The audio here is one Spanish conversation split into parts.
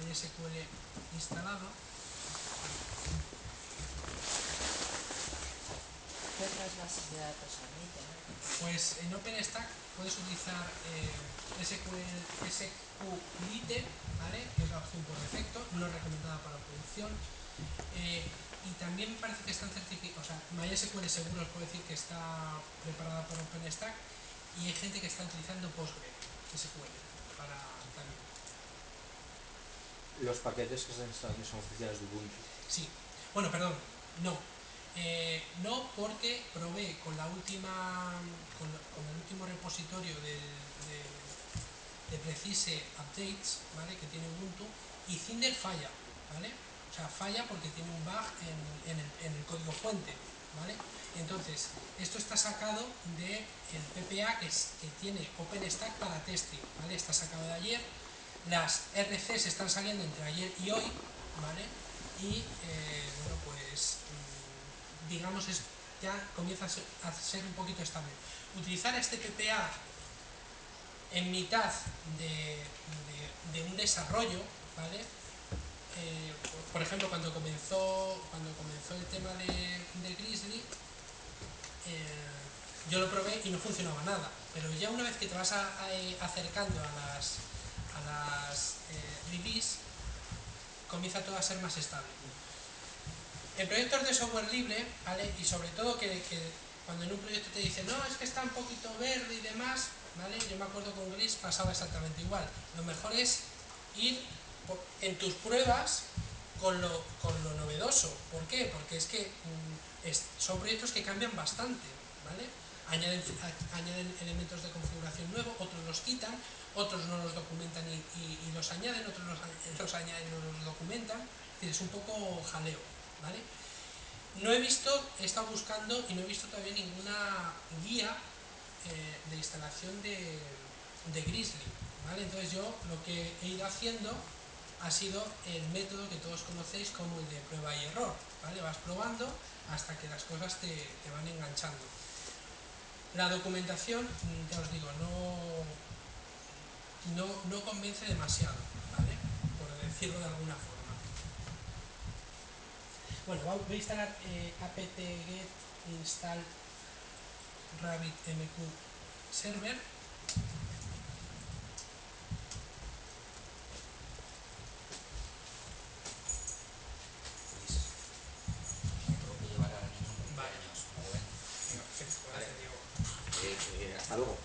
MySQL instalado. ¿Qué otras bases de datos admiten? Pues en OpenStack puedes utilizar SQLite, ¿vale? Que es la opción por defecto, no recomendada para producción. Y también me parece que están certificados, o sea, MySQL seguro os puedo decir que está preparada por OpenStack, y hay gente que está utilizando PostgreSQL para también. Los paquetes que están instalando son oficiales de Ubuntu. Sí, bueno, perdón, no. No, porque probé con la última, con el último repositorio de Precise Updates, ¿vale? Que tiene Ubuntu, y Cinder falla, ¿vale? O sea, falla porque tiene un bug en el código fuente, ¿vale? Entonces, esto está sacado del PPA que tiene OpenStack para testing, ¿vale? Está sacado de ayer. Las RCs están saliendo entre ayer y hoy, ¿vale? Y bueno, pues digamos ya comienza a ser un poquito estable. Utilizar este PPA en mitad de un desarrollo, ¿vale? Por ejemplo, cuando comenzó el tema de Grizzly, yo lo probé y no funcionaba nada, pero ya una vez que te vas acercando a las release, comienza todo a ser más estable. En proyectos de software libre, ¿vale? Y sobre todo que cuando en un proyecto te dicen, no, es que está un poquito verde y demás, ¿vale? Yo me acuerdo con Gris pasaba exactamente igual. Lo mejor es ir en tus pruebas con lo novedoso. ¿Por qué? Porque es que son proyectos que cambian bastante, ¿vale? Añaden elementos de configuración nuevos, otros los quitan, otros no los documentan y los añaden, otros los añaden y no los documentan. Es decir, es un poco jaleo, ¿vale? No he estado buscando y no he visto todavía ninguna guía de instalación de Grizzly, ¿vale? Entonces yo lo que he ido haciendo ha sido el método que todos conocéis como el de prueba y error, ¿vale? Vas probando hasta que las cosas te van enganchando. La documentación, ya os digo, no convence demasiado, ¿vale? Por decirlo de alguna forma. Bueno, voy a instalar apt-get install RabbitMQ server. Tengo que llevar al niño un cumpleaños, Rubén. Venga, perfecto, gracias, Diego. Hasta luego.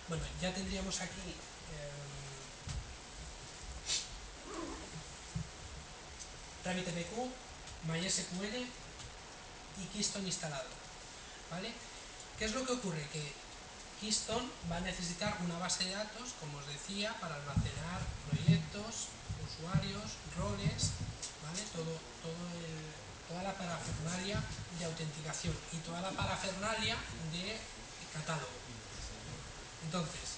Bueno, ya tendríamos aquí RabbitMQ, MySQL y Keystone instalado, ¿vale? ¿Qué es lo que ocurre? Que Keystone va a necesitar una base de datos, como os decía, para almacenar proyectos, usuarios, roles, ¿vale? Toda la parafernalia de autenticación y toda la parafernalia de catálogo. Entonces,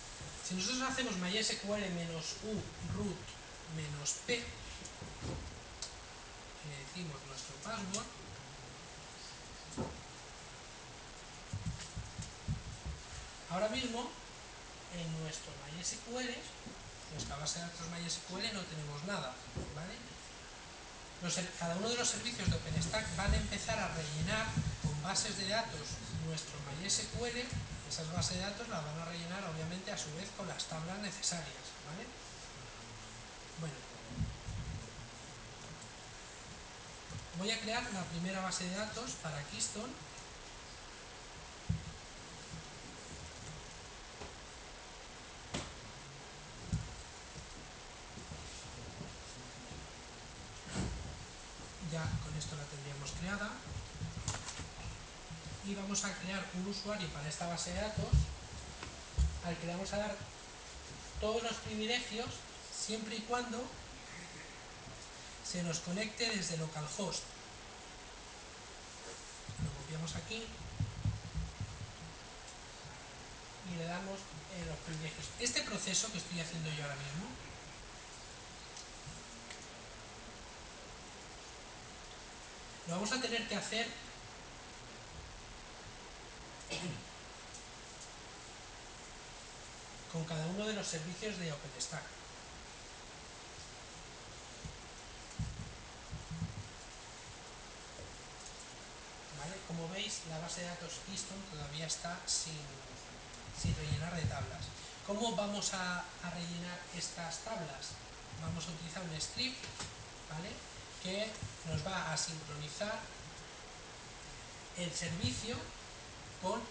si nosotros hacemos MySQL-u root -p, y le decimos nuestro password, ahora mismo en nuestro MySQL, nuestra base de datos MySQL, no tenemos nada, ¿vale? Cada uno de los servicios de OpenStack van a empezar a rellenar con bases de datos nuestro MySQL. Esas bases de datos las van a rellenar obviamente a su vez con las tablas necesarias, ¿vale? Bueno, voy a crear la primera base de datos para Keystone. Ya con esto la tendríamos creada. Y vamos a crear un usuario para esta base de datos al que le vamos a dar todos los privilegios siempre y cuando se nos conecte desde localhost. Lo copiamos aquí y le damos los privilegios. Este proceso que estoy haciendo yo ahora mismo lo vamos a tener que hacer con cada uno de los servicios de OpenStack. ¿Vale? Como veis, la base de datos Keystone todavía está sin rellenar de tablas. ¿Cómo vamos a rellenar estas tablas? Vamos a utilizar un script, ¿vale?, que nos va a sincronizar el servicio con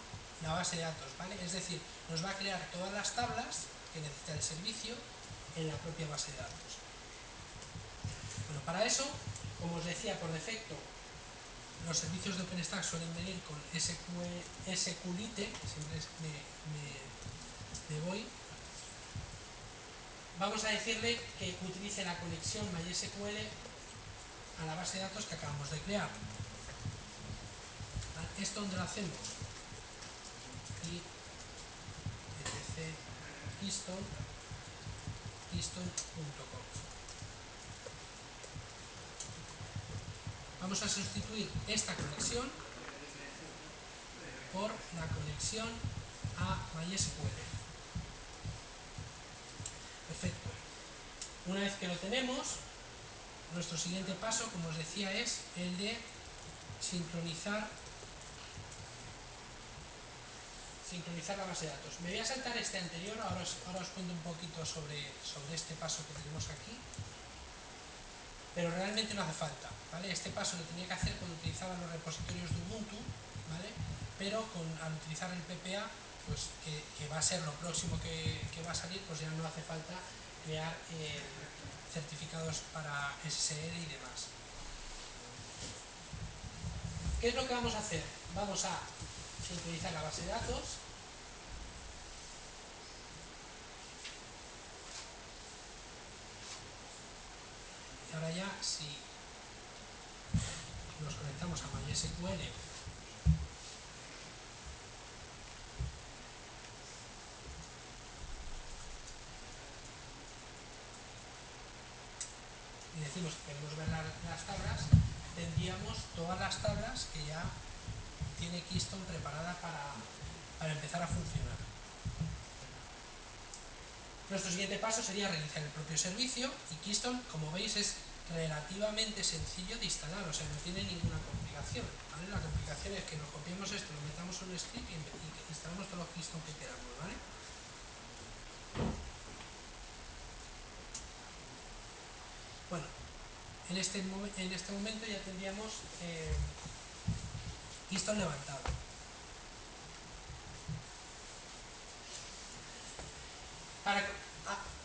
la base de datos, ¿vale? Es decir, nos va a crear todas las tablas que necesita el servicio en la propia base de datos. Bueno, para eso, como os decía, por defecto los servicios de OpenStack suelen venir con SQLite, que siempre me voy. Vamos a decirle que utilice la conexión MySQL a la base de datos que acabamos de crear. ¿Esto dónde lo hacemos? Y etc keystone.com. Vamos a sustituir esta conexión por la conexión a MySQL. Perfecto. Una vez que lo tenemos, nuestro siguiente paso, como os decía, es el de sincronizar la base de datos. Me voy a saltar este anterior, ahora os cuento un poquito sobre este paso que tenemos aquí, pero realmente no hace falta, ¿vale? Este paso lo tenía que hacer cuando utilizaba los repositorios de Ubuntu, ¿vale? Pero al utilizar el PPA, pues que va a ser lo próximo que va a salir, pues ya no hace falta crear certificados para SSL y demás. ¿Qué es lo que vamos a hacer? Vamos a sincronizar la base de datos. Y ahora ya, si nos conectamos a MySQL, y decimos que queremos ver las tablas, tendríamos todas las tablas que ya tiene Keystone preparada para empezar a funcionar. Nuestro siguiente paso sería realizar el propio servicio, y Keystone, como veis, es relativamente sencillo de instalar, o sea, no tiene ninguna complicación, ¿vale? La complicación es que nos copiemos esto, lo metamos en un script y instalamos todos los Keystone que queramos, ¿vale? Bueno, en este momento ya tendríamos Keystone levantado.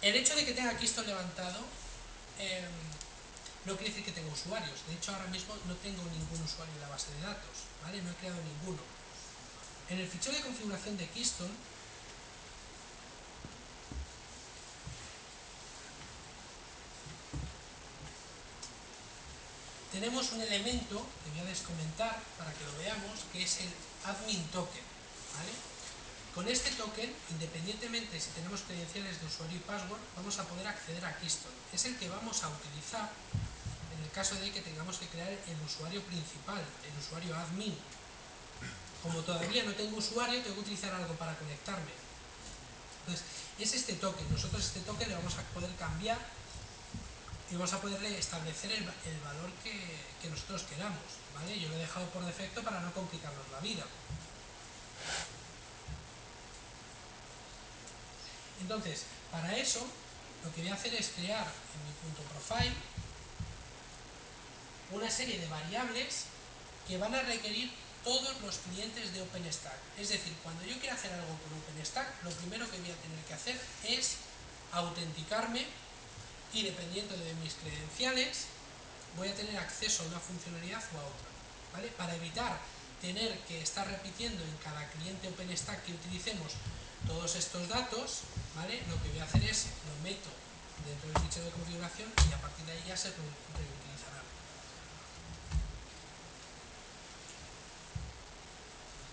El hecho de que tenga Keystone levantado no quiere decir que tenga usuarios. De hecho, ahora mismo no tengo ningún usuario en la base de datos, ¿vale? No he creado ninguno. En el fichero de configuración de Keystone tenemos un elemento que voy a descomentar para que lo veamos, que es el admin token, ¿vale? Con este token, independientemente si tenemos credenciales de usuario y password, vamos a poder acceder a Keystone. Es el que vamos a utilizar en el caso de que tengamos que crear el usuario principal, el usuario admin. Como todavía no tengo usuario, tengo que utilizar algo para conectarme. Entonces, es este token. Nosotros este token le vamos a poder cambiar y vamos a poderle establecer el valor que nosotros queramos, ¿vale? Yo lo he dejado por defecto para no complicarnos la vida. Entonces, para eso, lo que voy a hacer es crear en mi punto profile una serie de variables que van a requerir todos los clientes de OpenStack. Es decir, cuando yo quiera hacer algo con OpenStack, lo primero que voy a tener que hacer es autenticarme, y dependiendo de mis credenciales voy a tener acceso a una funcionalidad u a otra, ¿vale? Para evitar tener que estar repitiendo en cada cliente OpenStack que utilicemos todos estos datos, ¿vale? Lo que voy a hacer es lo meto dentro del fichero de configuración y a partir de ahí ya se reutilizará.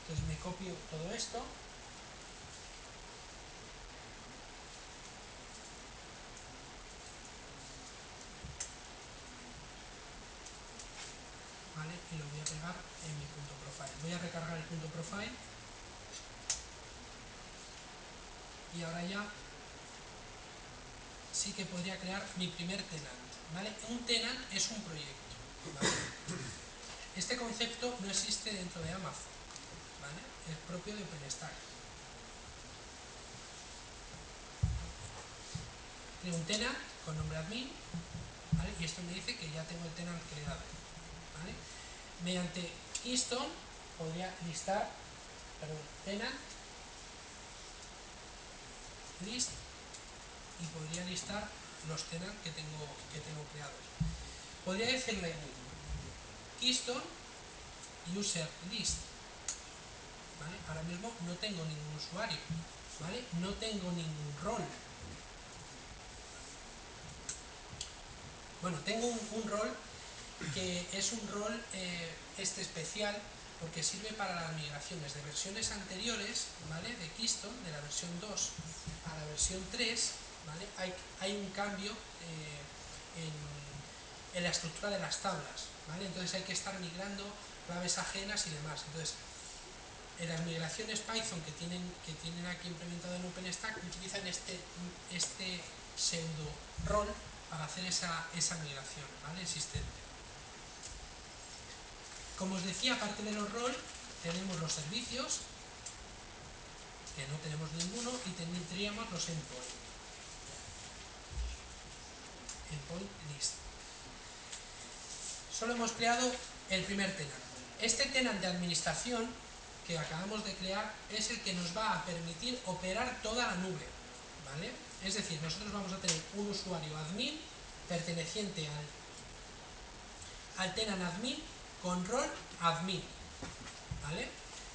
Entonces me copio todo esto. ¿Vale? Y lo voy a pegar en mi punto profile. Voy a recargar el punto profile. Y ahora ya sí que podría crear mi primer tenant, ¿vale? Un tenant es un proyecto, ¿vale? Este concepto no existe dentro de Amazon, ¿vale? Es propio de OpenStack. Creo un tenant con nombre admin, ¿vale? Y esto me dice que ya tengo el tenant creado, ¿vale? Mediante Keystone podría listar, tenant list, y podría listar los tenants que tengo creados. Podría decirle Keystone user list, ¿vale? Ahora mismo no tengo ningún usuario, ¿vale? No tengo ningún rol. Bueno, tengo un rol que es un rol especial, porque sirve para las migraciones de versiones anteriores, ¿vale? De Keystone, de la versión 2 a la versión 3, ¿vale? Hay un cambio en la estructura de las tablas, ¿vale? Entonces hay que estar migrando claves ajenas y demás. Entonces, en las migraciones Python que tienen aquí implementado en OpenStack utilizan este pseudo rol para hacer esa migración, ¿vale? Existente. Como os decía, aparte de los roles, tenemos los servicios, que no tenemos ninguno, y tendríamos los endpoint list. Solo hemos creado el primer tenant. Este tenant de administración que acabamos de crear es el que nos va a permitir operar toda la nube, ¿vale? Es decir, nosotros vamos a tener un usuario admin perteneciente al tenant admin con rol admin, ¿vale?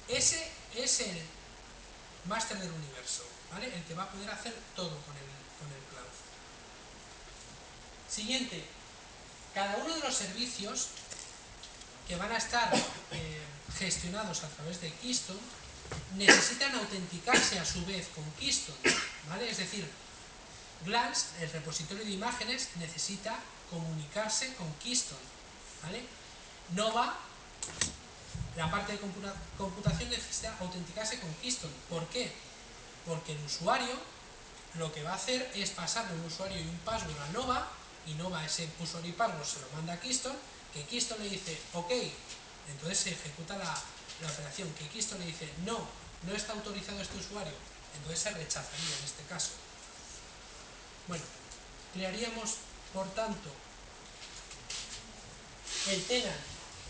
Ese es el máster del universo, ¿vale? El que va a poder hacer todo con el cloud. Siguiente, cada uno de los servicios que van a estar gestionados a través de Keystone necesitan autenticarse a su vez con Keystone, ¿vale? Es decir, Glance, el repositorio de imágenes, necesita comunicarse con Keystone, ¿vale? Nova, la parte de computación, necesita autenticarse con Keystone. ¿Por qué? Porque el usuario lo que va a hacer es pasarle un usuario y un password a Nova, y Nova ese usuario y password se lo manda a Keystone, que Keystone le dice ok, entonces se ejecuta la operación. Que Keystone le dice no está autorizado este usuario, entonces se rechazaría en este caso. Bueno, crearíamos por tanto el tenant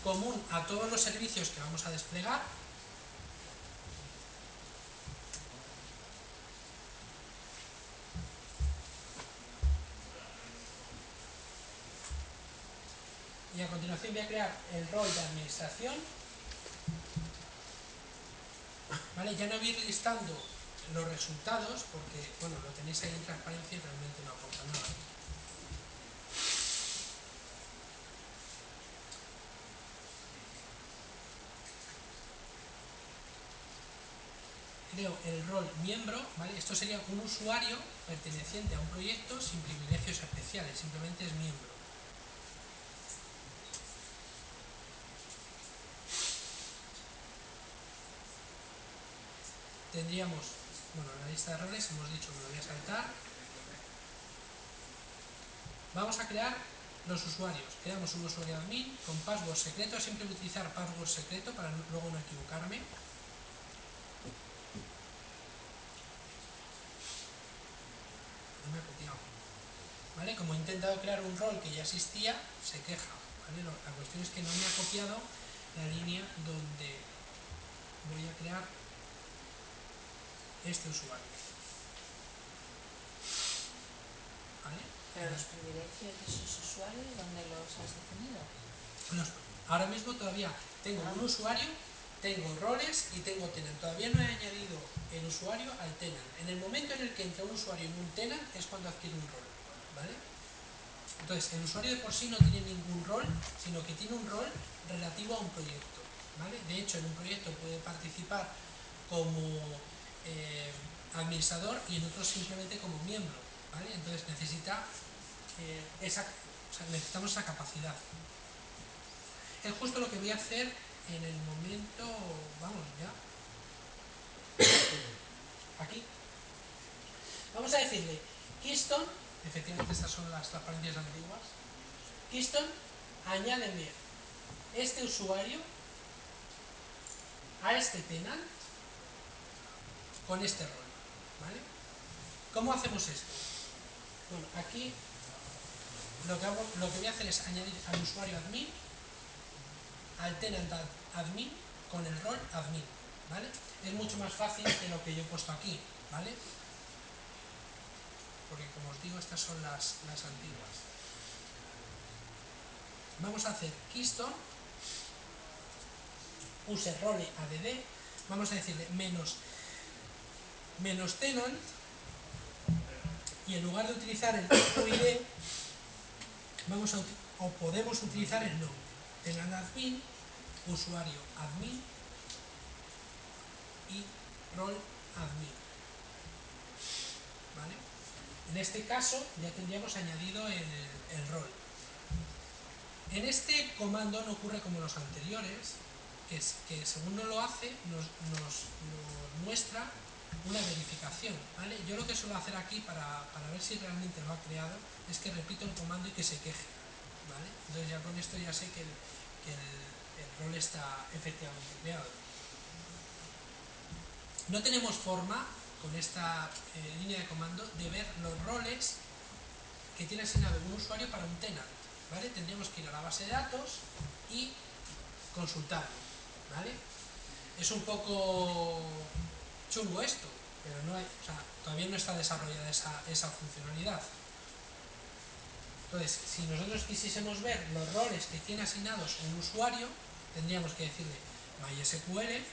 común a todos los servicios que vamos a desplegar. Y a continuación voy a crear el rol de administración, ¿vale? Ya no voy a ir listando los resultados porque, bueno, lo tenéis ahí en transparencia y realmente no aporta nada. Creo el rol miembro, ¿vale? Esto sería un usuario perteneciente a un proyecto sin privilegios especiales, simplemente es miembro. Tendríamos, bueno, la lista de roles hemos dicho que me lo voy a saltar. Vamos a crear los usuarios. Creamos un usuario admin con password secreto. Siempre voy a utilizar password secreto para luego no equivocarme. No me ha copiado, ¿vale? Como he intentado crear un rol que ya existía, se queja, ¿vale? La cuestión es que no me ha copiado la línea donde voy a crear este usuario, ¿vale? Pero los privilegios de esos usuarios, ¿dónde los has definido? Ahora mismo todavía tengo un usuario, tengo roles y tengo tenant. Todavía no he añadido el usuario al tenant. En el momento en el que entra un usuario en un tenant es cuando adquiere un rol, ¿vale? Entonces, el usuario de por sí no tiene ningún rol, sino que tiene un rol relativo a un proyecto, ¿vale? De hecho, en un proyecto puede participar como administrador y en otros simplemente como miembro, ¿vale? Entonces necesitamos esa capacidad. Es justo lo que voy a hacer en el momento, vamos ya, aquí. Vamos a decirle Keystone efectivamente estas son las transparencias antiguas. Keystone, añádeme este usuario a este tenant con este rol, ¿vale? ¿Cómo hacemos esto? Bueno, aquí lo que voy a hacer es añadir al usuario admin, al tenant admin con el rol admin, ¿vale? Es mucho más fácil que lo que yo he puesto aquí, ¿vale? Porque como os digo, estas son las antiguas. Vamos a hacer keystone user role add, vamos a decirle menos tenant, y en lugar de utilizar el UID podemos utilizar el nombre tenant admin, usuario admin y role admin, ¿vale? En este caso ya tendríamos añadido el rol. En este comando no ocurre como los anteriores, que según nos lo hace nos muestra una verificación, ¿vale? Yo lo que suelo hacer aquí para ver si realmente lo ha creado es que repito el comando y que se queje, ¿vale? Entonces ya con esto ya sé que el rol está efectivamente creado. No tenemos forma con esta línea de comando de ver los roles que tiene asignado un usuario para un tenant, ¿vale? Tendríamos que ir a la base de datos y consultarlo, ¿vale? Es un poco chungo esto, pero no hay, o sea, todavía no está desarrollada esa funcionalidad. Entonces, si nosotros quisiésemos ver los roles que tiene asignados un usuario, tendríamos que decirle MySQL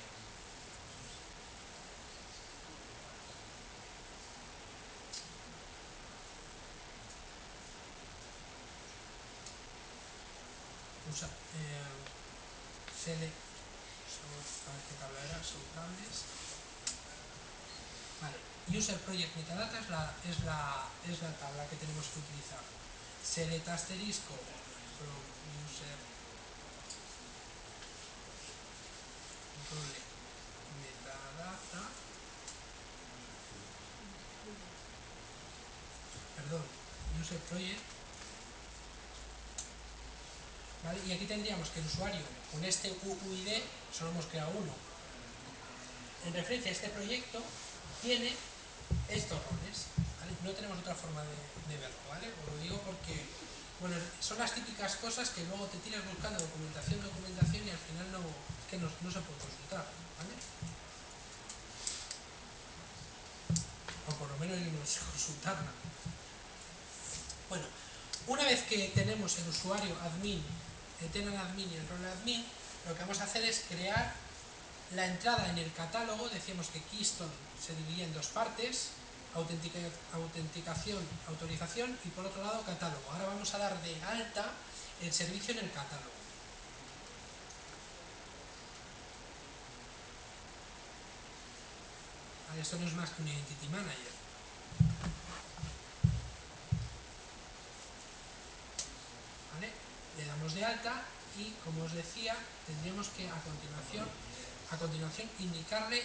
select, a ver qué tabla era, subtables, vale, user project metadata es la tabla que tenemos que utilizar. Select asterisco from user role metadata, perdón, user project, ¿vale? Y aquí tendríamos que el usuario con este UID, solo hemos creado uno, en referencia a este proyecto tiene estos roles, ¿vale? No tenemos otra forma de verlo, ¿vale? Os lo digo porque, bueno, son las típicas cosas que luego te tiras buscando documentación y al final no se puede consultar, ¿vale? O por lo menos yo no sé consultarla. Bueno, una vez que tenemos el usuario admin, el tenant admin y el role admin, lo que vamos a hacer es crear la entrada en el catálogo. Decíamos que Keystone se dividía en dos partes, autenticación, autorización y por otro lado catálogo. Ahora vamos a dar de alta el servicio en el catálogo. Esto no es más que un Identity Manager. ¿Vale? Le damos de alta y, como os decía, tendríamos que a continuación indicarle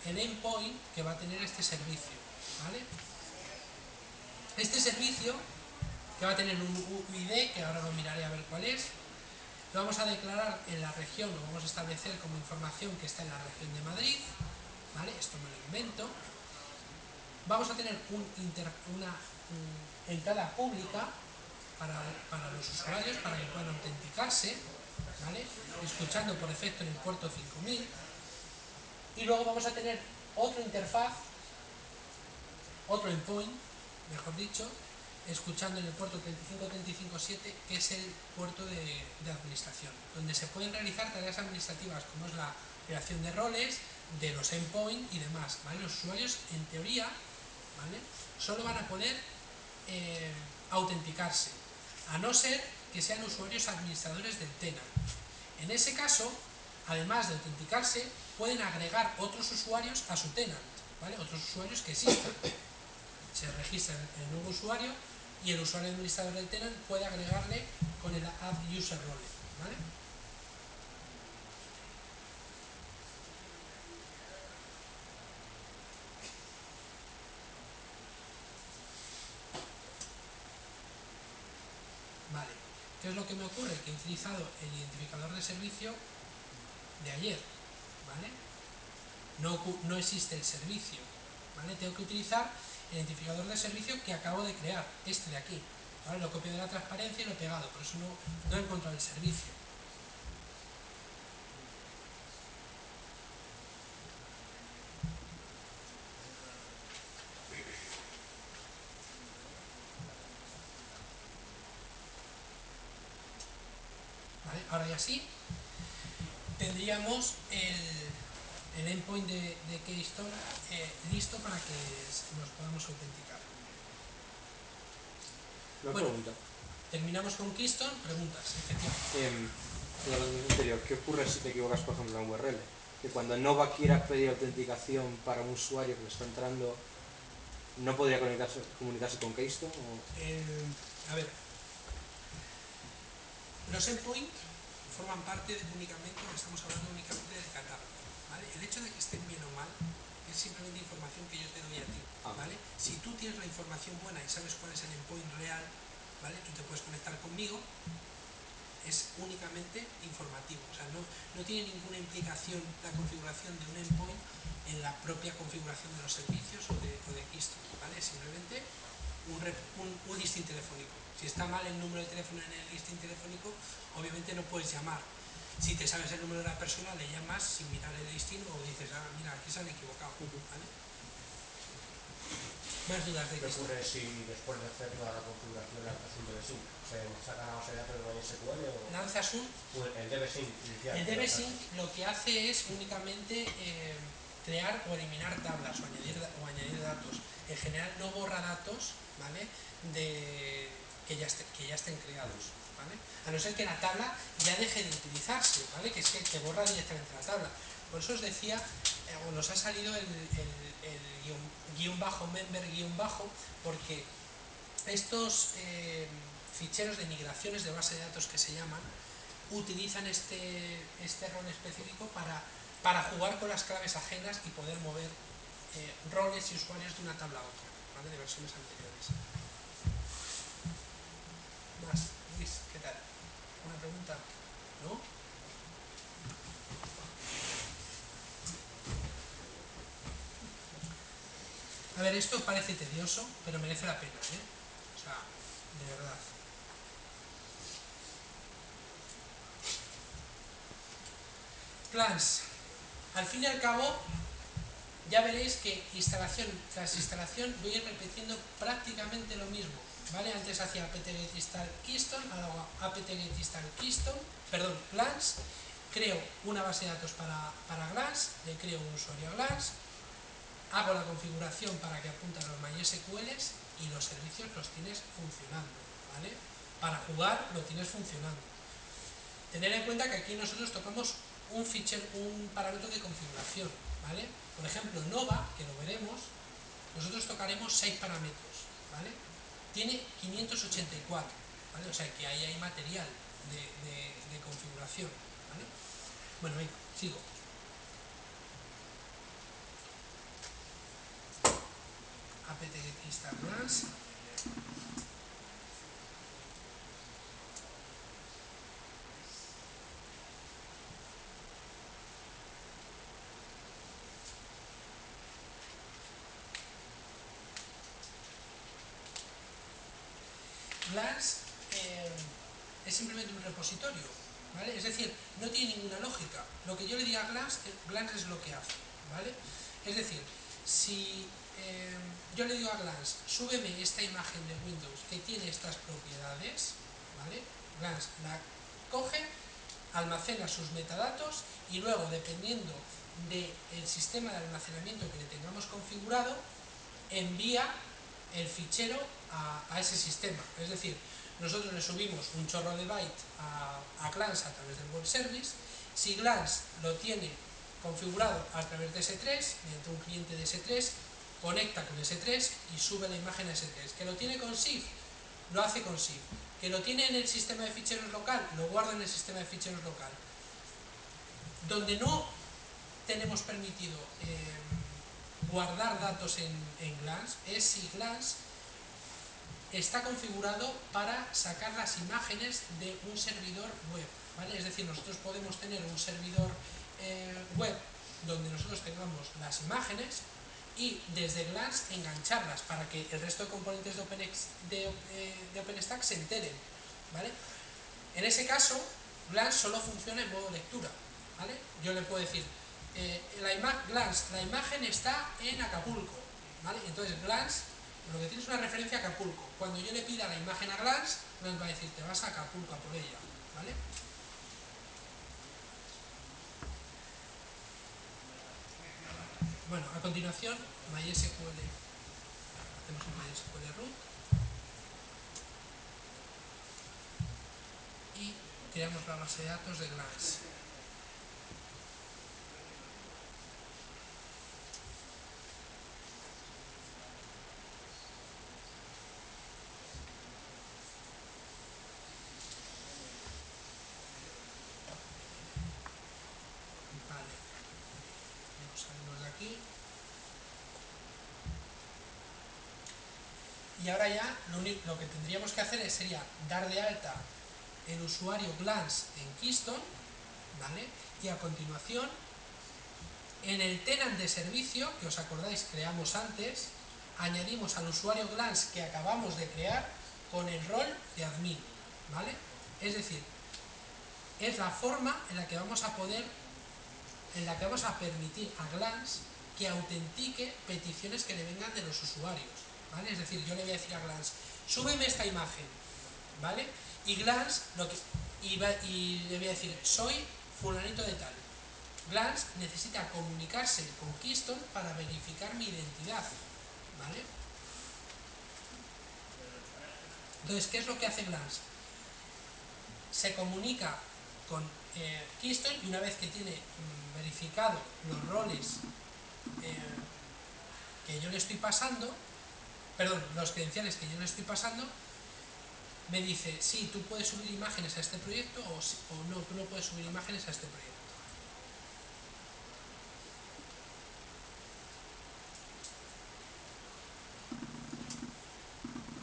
el endpoint que va a tener este servicio, ¿vale? Este servicio, que va a tener un UID, que ahora lo miraré a ver cuál es, lo vamos a declarar en la región, lo vamos a establecer como información que está en la región de Madrid, ¿vale? Esto me lo invento. Vamos a tener una entrada pública para los usuarios, para que puedan autenticarse, ¿vale? Escuchando por defecto en el puerto 5000. Y luego vamos a tener otra interfaz, otro endpoint, mejor dicho, escuchando en el puerto 35357, que es el puerto de administración, donde se pueden realizar tareas administrativas como es la creación de roles, de los endpoints y demás, ¿vale? Los usuarios, en teoría, ¿vale?, solo van a poder autenticarse, a no ser que sean usuarios administradores del tenant. En ese caso, además de autenticarse, pueden agregar otros usuarios a su tenant, ¿vale? Otros usuarios que existan. Se registra el nuevo usuario y el usuario administrador del tenant puede agregarle con el add user role, ¿vale? Vale, ¿qué es lo que me ocurre? Que he utilizado el identificador de servicio de ayer, ¿vale? No existe el servicio, ¿vale? Tengo que utilizar el identificador de servicio que acabo de crear, este de aquí, ¿vale? Lo copio de la transparencia y lo he pegado, por eso no he encontrado el servicio. ¿Vale? Ahora ya sí, tendríamos el endpoint de Keystone listo para que nos podamos autenticar. Una Bueno, pregunta. terminamos con Keystone, preguntas, efectivamente. En la pregunta anterior, ¿qué ocurre si te equivocas, por ejemplo, en la URL? Que cuando Nova quiera pedir autenticación para un usuario que está entrando, ¿no podría comunicarse con Keystone? A ver, los endpoints forman parte únicamente, estamos hablando únicamente del catálogo, ¿vale? El hecho de que estén bien o mal es simplemente información que yo te doy a ti, ¿vale? Si tú tienes la información buena y sabes cuál es el endpoint real, ¿vale? Tú te puedes conectar conmigo, es únicamente informativo, o sea, no tiene ninguna implicación la configuración de un endpoint en la propia configuración de los servicios o de Keystone, ¿vale? Simplemente un listing telefónico. Si está mal el número de teléfono en el listing telefónico, obviamente no puedes llamar. Si te sabes el número de la persona, le llamas sin mirar el listing o dices, ah, mira, aquí se han equivocado, ¿vale? Más dudas de ¿Qué Keystone. ocurre si después de hacer toda la configuración lanzas un DBSync? ¿Se saca la base de datos de MySQL o...? ¿Lanzas un? El DBSync inicial. El DBSync lo que hace es únicamente crear o eliminar tablas o añadir datos. En general no borra datos, ¿vale? Que ya estén creados, ¿vale? A no ser que la tabla ya deje de utilizarse, ¿vale? Que es que borra directamente la tabla. Por eso os decía, o nos ha salido el guión bajo, member guión bajo, porque estos ficheros de migraciones de base de datos que se llaman, utilizan este rol específico para jugar con las claves ajenas y poder mover roles y usuarios de una tabla a otra, ¿vale? De versiones anteriores. Más, Luis, ¿qué tal? ¿Una pregunta? ¿No? A ver, esto parece tedioso, pero merece la pena, ¿eh? O sea, de verdad. Clans. Al fin y al cabo, ya veréis que instalación tras instalación voy a ir repitiendo prácticamente lo mismo, ¿vale? Antes hacía apt-get install keystone, ahora hago apt-get install keystone, perdón, Glance, creo una base de datos para Glance, le creo un usuario a Glance, hago la configuración para que apunte a los MySQLs y los servicios los tienes funcionando, ¿vale? Para jugar lo tienes funcionando. Tener en cuenta que aquí nosotros tocamos un parámetro de configuración, ¿vale? Por ejemplo, Nova, que lo veremos, nosotros tocaremos 6 parámetros, ¿vale? Tiene 584, ¿vale? O sea que ahí hay material de configuración, ¿vale? Bueno, venga, sigo. apt-get install Glance. Glance es simplemente un repositorio, ¿vale? Es decir, no tiene ninguna lógica. Lo que yo le diga a Glance es lo que hace, ¿vale? Es decir, si yo le digo a Glance, súbeme esta imagen de Windows que tiene estas propiedades, ¿vale? Glance la coge, almacena sus metadatos y luego, dependiendo del sistema de almacenamiento que le tengamos configurado, envía el fichero a ese sistema. Es decir, nosotros le subimos un chorro de byte a Glance a través del web service. Si Glance lo tiene configurado a través de S3, mediante un cliente de S3, conecta con S3 y sube la imagen a S3. Que lo tiene con SIF, lo hace con SIF. Que lo tiene en el sistema de ficheros local, lo guarda en el sistema de ficheros local. Donde no tenemos permitido guardar datos en Glance es si Glance está configurado para sacar las imágenes de un servidor web, ¿vale? Es decir, nosotros podemos tener un servidor web donde nosotros tengamos las imágenes y desde Glance engancharlas para que el resto de componentes de OpenStack se enteren, ¿vale? En ese caso, Glance solo funciona en modo lectura, ¿vale? Yo le puedo decir, Glance, la imagen está en Acapulco, ¿vale? Entonces Glance lo que tiene es una referencia a Acapulco. Cuando yo le pida la imagen a Glance, Glance va a decir, te vas a Acapulco a por ella, ¿vale? Bueno, a continuación, MySQL, hacemos un MySQL root y creamos la base de datos de Glance. Vale, vamos a salimos de aquí. Y ahora ya lo que tendríamos que hacer sería dar de alta el usuario Glance en Keystone, ¿vale? Y a continuación, en el tenant de servicio, que os acordáis creamos antes, añadimos al usuario Glance que acabamos de crear con el rol de admin, ¿vale? Es decir, es la forma en la que vamos a permitir a Glance que autentique peticiones que le vengan de los usuarios, ¿vale? Es decir, yo le voy a decir a Glance, súbeme esta imagen, ¿vale? Y Glance y le voy a decir, soy fulanito de tal. Glance necesita comunicarse con Keystone para verificar mi identidad, ¿vale? Entonces, ¿qué es lo que hace Glance? Se comunica con Keystone y una vez que tiene verificado los roles que yo le estoy pasando, perdón, los credenciales que yo le estoy pasando, me dice, sí, tú puedes subir imágenes a este proyecto o no, tú no puedes subir imágenes a este proyecto.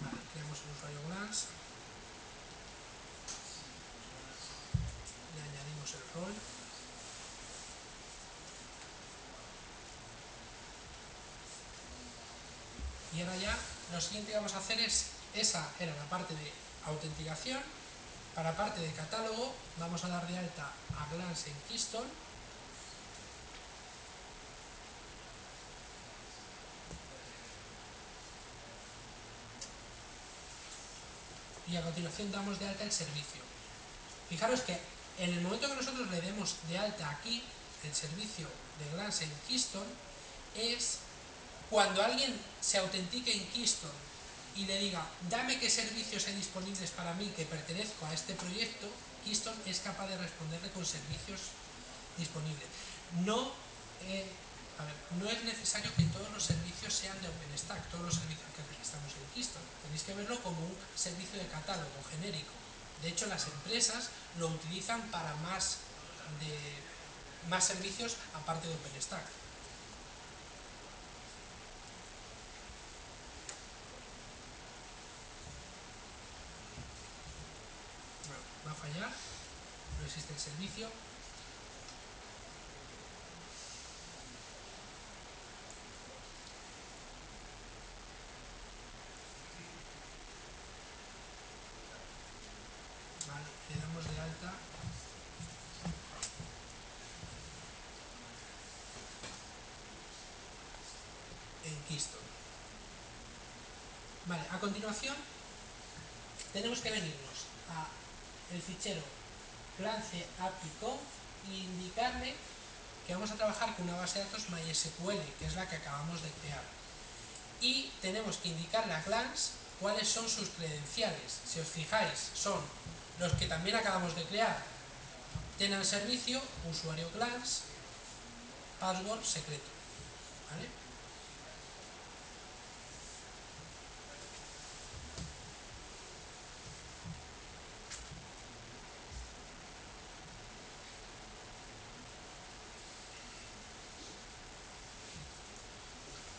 Vale, creamos el usuario Glance, le añadimos el rol. Y ahora ya lo siguiente que vamos a hacer es, esa era la parte de autenticación. Para la parte de catálogo vamos a dar de alta a Glance en Keystone. Y a continuación damos de alta el servicio. Fijaros que en el momento que nosotros le demos de alta aquí el servicio de Glance en Keystone es cuando alguien se autentique en Keystone y le diga, dame qué servicios hay disponibles para mí que pertenezco a este proyecto, Keystone es capaz de responderle con servicios disponibles. No es necesario que todos los servicios sean de OpenStack, todos los servicios que registramos en Keystone. Tenéis que verlo como un servicio de catálogo genérico. De hecho, las empresas lo utilizan para más servicios aparte de OpenStack. Bueno, va a fallar, no existe el servicio. Vale, le damos de alta en Keystone. Vale, a continuación tenemos que venirnos a el fichero glance api.conf e indicarle que vamos a trabajar con una base de datos MySQL, que es la que acabamos de crear. Y tenemos que indicarle a Glance cuáles son sus credenciales. Si os fijáis, son los que también acabamos de crear. Tenant servicio, usuario Glance, password secreto, ¿vale?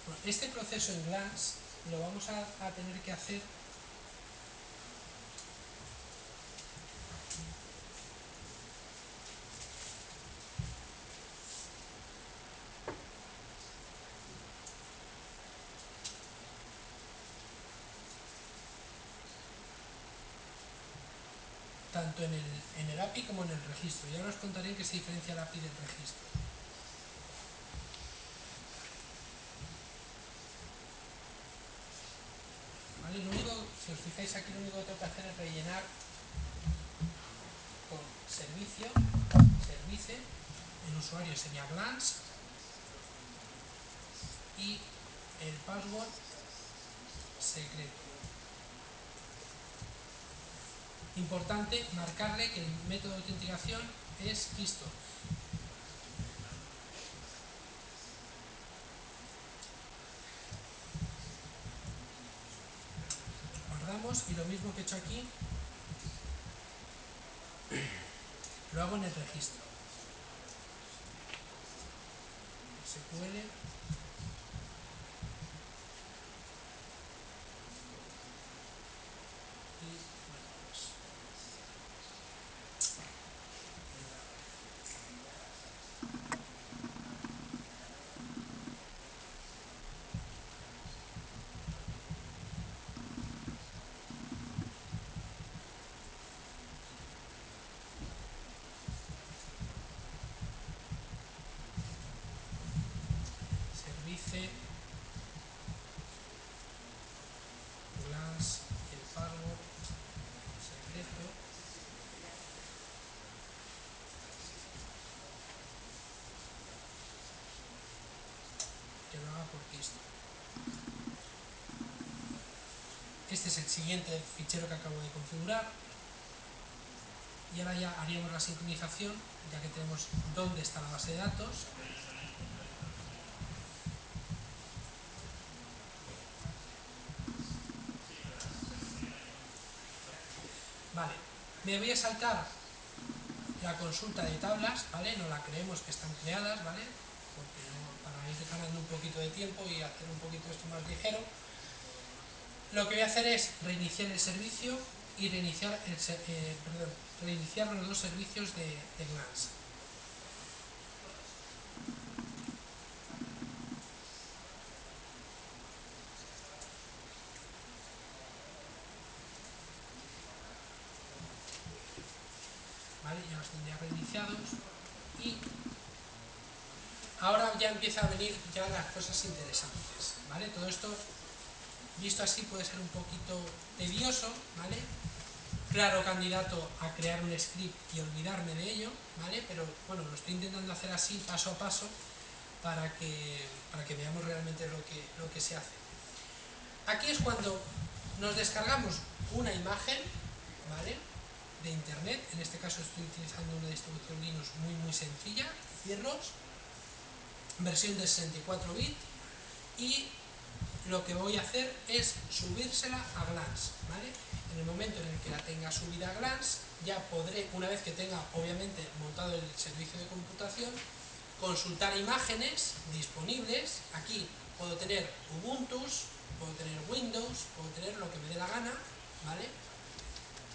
Bueno, este proceso en Glance lo vamos a tener que hacer tanto en el API como en el registro. Y ahora os contaré en qué se diferencia el API del registro. ¿Vale? Lo único, si os fijáis aquí, lo único que tengo que hacer es rellenar con service, el usuario sería glance y el password secreto. Importante marcarle que el método de autenticación es keystore. Guardamos y lo mismo que he hecho aquí lo hago en el registro. SQL. Y bueno, pues service glance y el password secreto. Que lo haga por keystore. Este es el siguiente fichero que acabo de configurar. Y ahora ya haríamos la sincronización, ya que tenemos dónde está la base de datos. Vale, me voy a saltar la consulta de tablas, ¿vale? No la creemos, que están creadas, ¿vale? Porque no, para ir ganando un poquito de tiempo y hacer un poquito esto más ligero. Lo que voy a hacer es reiniciar el servicio y reiniciar los dos servicios de glance. ¿Vale? Ya los tendría reiniciados y ahora ya empieza a venir ya las cosas interesantes, ¿vale? Todo esto visto así puede ser un poquito tedioso, ¿vale? Claro candidato a crear un script y olvidarme de ello, ¿vale? Pero bueno, lo estoy intentando hacer así paso a paso para que veamos realmente lo que se hace. Aquí es cuando nos descargamos una imagen, ¿vale? De internet, en este caso estoy utilizando una distribución Linux muy sencilla, Cirrus, versión de 64 bits, y lo que voy a hacer es subírsela a Glance, ¿vale? En el momento en el que la tenga subida a Glance, ya podré, una vez que tenga obviamente montado el servicio de computación, consultar imágenes disponibles. Aquí puedo tener Ubuntu, puedo tener Windows, puedo tener lo que me dé la gana, ¿vale?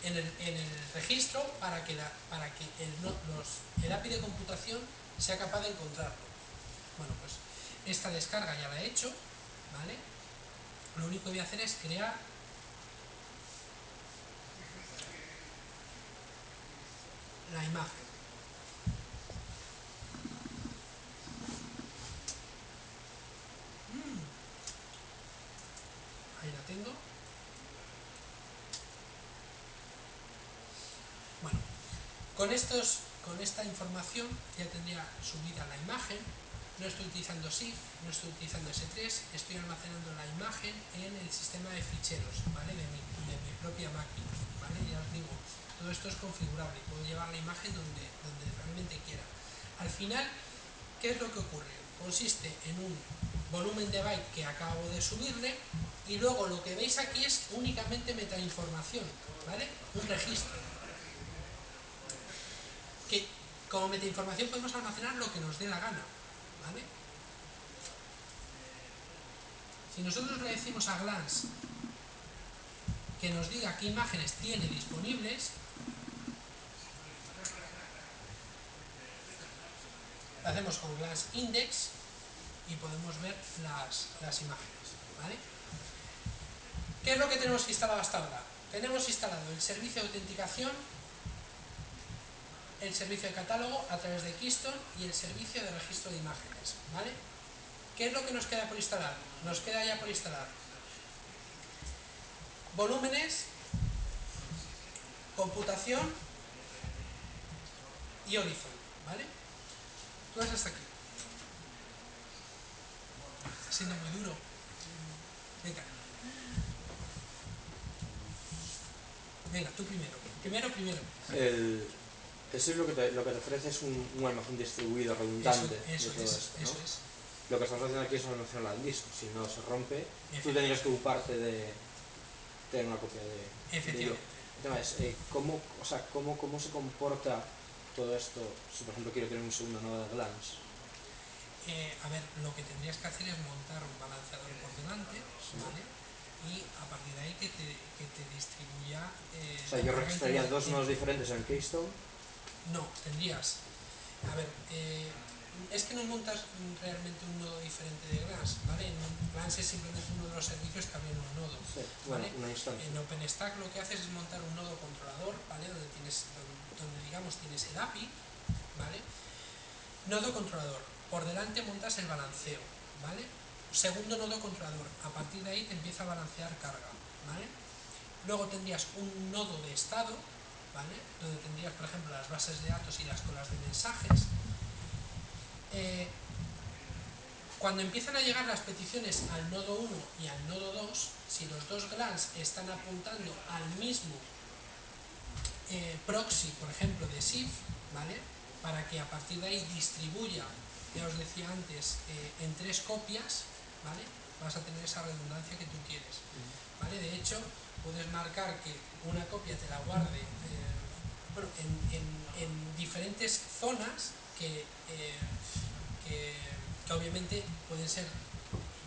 En el registro para que el API de computación sea capaz de encontrarlo. Bueno, pues esta descarga ya la he hecho, ¿vale? Lo único que voy a hacer es crear la imagen. Ahí la tengo. Bueno, con esta información ya tendría subida la imagen. No estoy utilizando SIG, no estoy utilizando S3, estoy almacenando la imagen en el sistema de ficheros, ¿vale? de mi propia máquina, ¿vale? Ya os digo, todo esto es configurable, puedo llevar la imagen donde realmente quiera. Al final, ¿qué es lo que ocurre? Consiste en un volumen de byte que acabo de subirle y luego lo que veis aquí es únicamente metainformación, ¿vale? Un registro. Que como metainformación podemos almacenar lo que nos dé la gana, ¿vale? Si nosotros le decimos a Glance que nos diga qué imágenes tiene disponibles, lo hacemos con Glance Index y podemos ver las imágenes, ¿vale? ¿Qué es lo que tenemos instalado hasta ahora? Tenemos instalado el servicio de autenticación el servicio de catálogo a través de Keystone y el servicio de registro de imágenes, ¿vale? ¿Qué es lo que nos queda por instalar? Nos queda ya por instalar volúmenes, computación y Horizon, ¿vale? Tú vas hasta aquí. Está siendo muy duro. Venga. Venga, tú primero. Primero. Eso es lo que te ofrece, es un almacén distribuido, redundante Eso de todo es, esto, ¿no? eso es. Lo que estamos haciendo aquí es almacenarla en disco. Si no se rompe, tú tendrías que ocuparte de tener una copia de ello. Efectivamente. El tema es, ¿cómo se comporta todo esto si, por ejemplo, quiero tener un segundo nodo de Glance? A ver, lo que tendrías que hacer es montar un balanceador por delante, ¿vale? Y a partir de ahí que te distribuya... O sea, yo registraría dos nodos diferentes en el Keystone. No, tendrías... A ver, es que no montas realmente un nodo diferente de Glance, ¿vale? Glance es simplemente uno de los servicios que abren un nodo, Sí, ¿vale? una instancia. En OpenStack lo que haces es montar un nodo controlador, ¿vale? Donde digamos tienes el API, ¿vale? Nodo controlador, por delante montas el balanceo, ¿vale? Segundo nodo controlador, a partir de ahí te empieza a balancear carga, ¿vale? Luego tendrías un nodo de estado, ¿vale? Donde tendrías, por ejemplo, las bases de datos y las colas de mensajes. Cuando empiezan a llegar las peticiones al nodo 1 y al nodo 2, si los dos Glance están apuntando al mismo proxy, por ejemplo, de SIF, ¿vale? Para que a partir de ahí distribuya, ya os decía antes, en 3 copias, ¿vale? Vas a tener esa redundancia que tú quieres, ¿vale? De hecho, puedes marcar que una copia te la guarde en diferentes zonas que obviamente pueden ser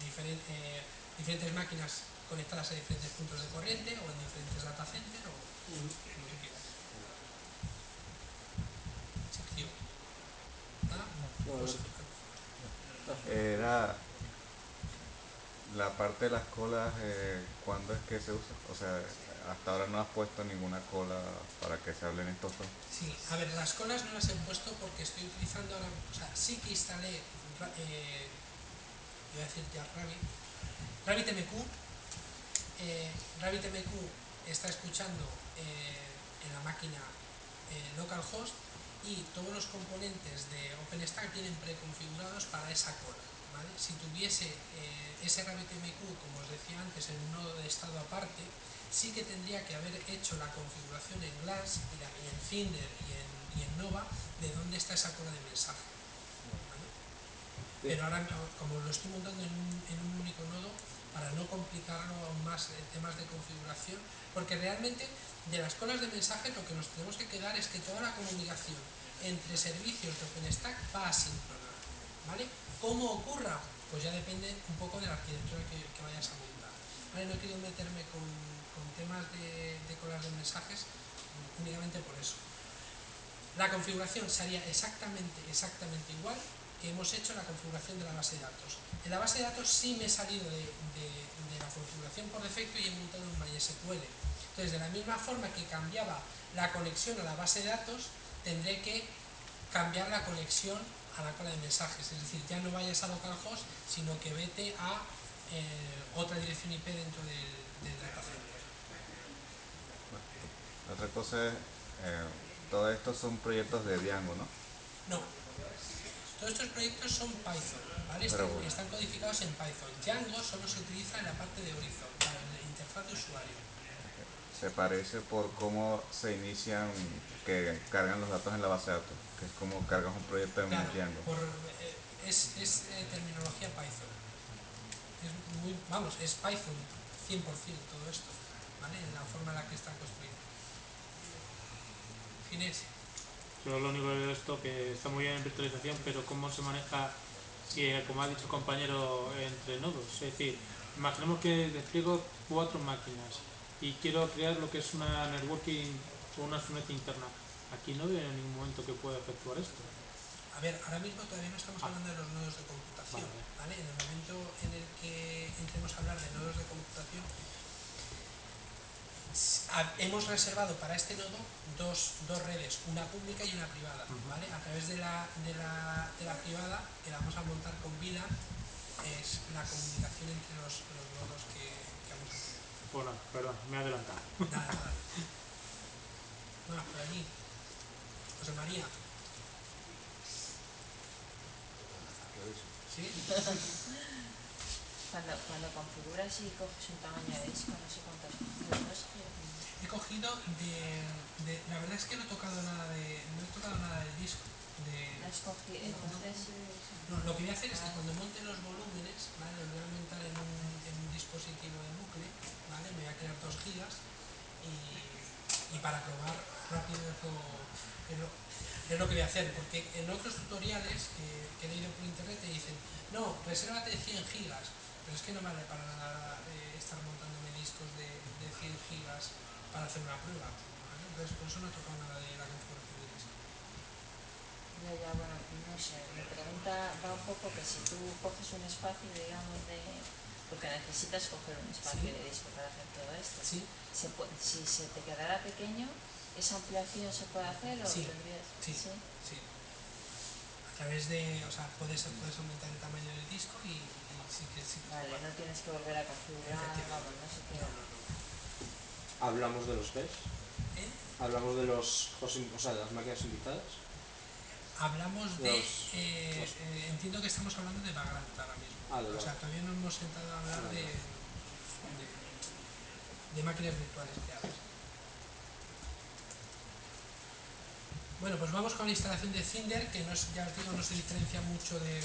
diferentes máquinas conectadas a diferentes puntos de corriente o en diferentes data centers o como tú quieras. Sección. Era la parte de las colas, ¿cuándo es que se usa? O sea, hasta ahora no has puesto ninguna cola para que se hablen estos dos. Sí, a ver, las colas no las he puesto porque estoy utilizando ahora, o sea, sí que instalé, voy a decir ya RabbitMQ. RabbitMQ está escuchando en la máquina localhost y todos los componentes de OpenStack vienen preconfigurados para esa cola, ¿vale? Si tuviese ese RabbitMQ, como os decía antes, en un nodo de estado aparte, sí que tendría que haber hecho la configuración en Glance y en Finder y en Nova de dónde está esa cola de mensaje, ¿vale? Pero ahora, como lo estoy montando en un único nodo, para no complicarlo aún más en temas de configuración, porque realmente de las colas de mensaje lo que nos tenemos que quedar es que toda la comunicación entre servicios de OpenStack va asíncrona, ¿vale? ¿Cómo ocurra? Pues ya depende un poco de la arquitectura que vayas a montar, ¿vale? No quiero meterme con temas de colas de mensajes únicamente por eso. La configuración sería exactamente igual que hemos hecho la configuración de la base de datos. En la base de datos sí me he salido de la configuración por defecto y he montado un MySQL. Entonces, de la misma forma que cambiaba la conexión a la base de datos, tendré que cambiar la conexión a la cola de mensajes. Es decir, ya no vayas a localhost, sino que vete a otra dirección IP dentro del data center. Otra cosa es, todo esto son proyectos de Django, ¿no? No. Todos estos proyectos son Python, ¿vale? Están codificados en Python. Django solo se utiliza en la parte de Horizon, para la interfaz de usuario. Se parece por cómo se inician, que cargan los datos en la base de datos, que es como cargas un proyecto en Django. Es terminología Python. Es Python 100% todo esto, ¿vale? En la forma en la que está construido. Ginés. Yo lo único de esto que está muy bien en virtualización, pero cómo se maneja, como ha dicho el compañero, entre nodos. Es decir, imaginemos que despliego 4 máquinas y quiero crear lo que es una networking o una subnet interna. Aquí no veo en ningún momento que pueda efectuar esto. A ver, ahora mismo todavía no estamos hablando de los nodos de computación, ¿vale? En el momento en el que entremos a hablar de nodos de computación, hemos reservado para este nodo dos redes, una pública y una privada, ¿vale? A través de la privada, que la vamos a montar con VLAN, es la comunicación entre los nodos que vamos a tener. Bueno, perdón, me he adelantado. Nada. Bueno, por allí. José María. ¿Sí? Cuando configuras y coges un tamaño de disco, no sé cuánto has cogido, ¿no? He cogido la verdad es que no he tocado nada del disco. No has cogido, entonces... No, lo que voy a hacer es que cuando monte los volúmenes, ¿vale? Los voy a montar en un dispositivo de bucle, ¿vale? Me voy a crear 2 gigas y para probar rápido es lo que voy a hacer, porque en otros tutoriales que he leído por internet te dicen, no, resérvate 100 gigas, pero es que no vale para nada estar montándome discos de 100 gigas para hacer una prueba, ¿vale? Entonces por eso no he tocado nada de la configuración del disco. Ya, bueno, no sé, mi pregunta va un poco que si tú coges un espacio, digamos, porque necesitas coger un espacio de disco para hacer todo esto. Sí. Si se te quedara pequeño, ¿esa ampliación se puede hacer o tendrías? Sí. A través de, o sea, puedes aumentar el tamaño del disco y sí que sí. Vale, no tienes que volver a configurar, vamos, no sé qué. No. ¿Hablamos de los test? ¿Hablamos de de las máquinas invitadas? Hablamos de... entiendo que estamos hablando de Vagrant ahora mismo. O sea, todavía no hemos sentado a hablar de máquinas virtuales creadas. Bueno, pues vamos con la instalación de Cinder, que no es, ya os digo, no se diferencia mucho de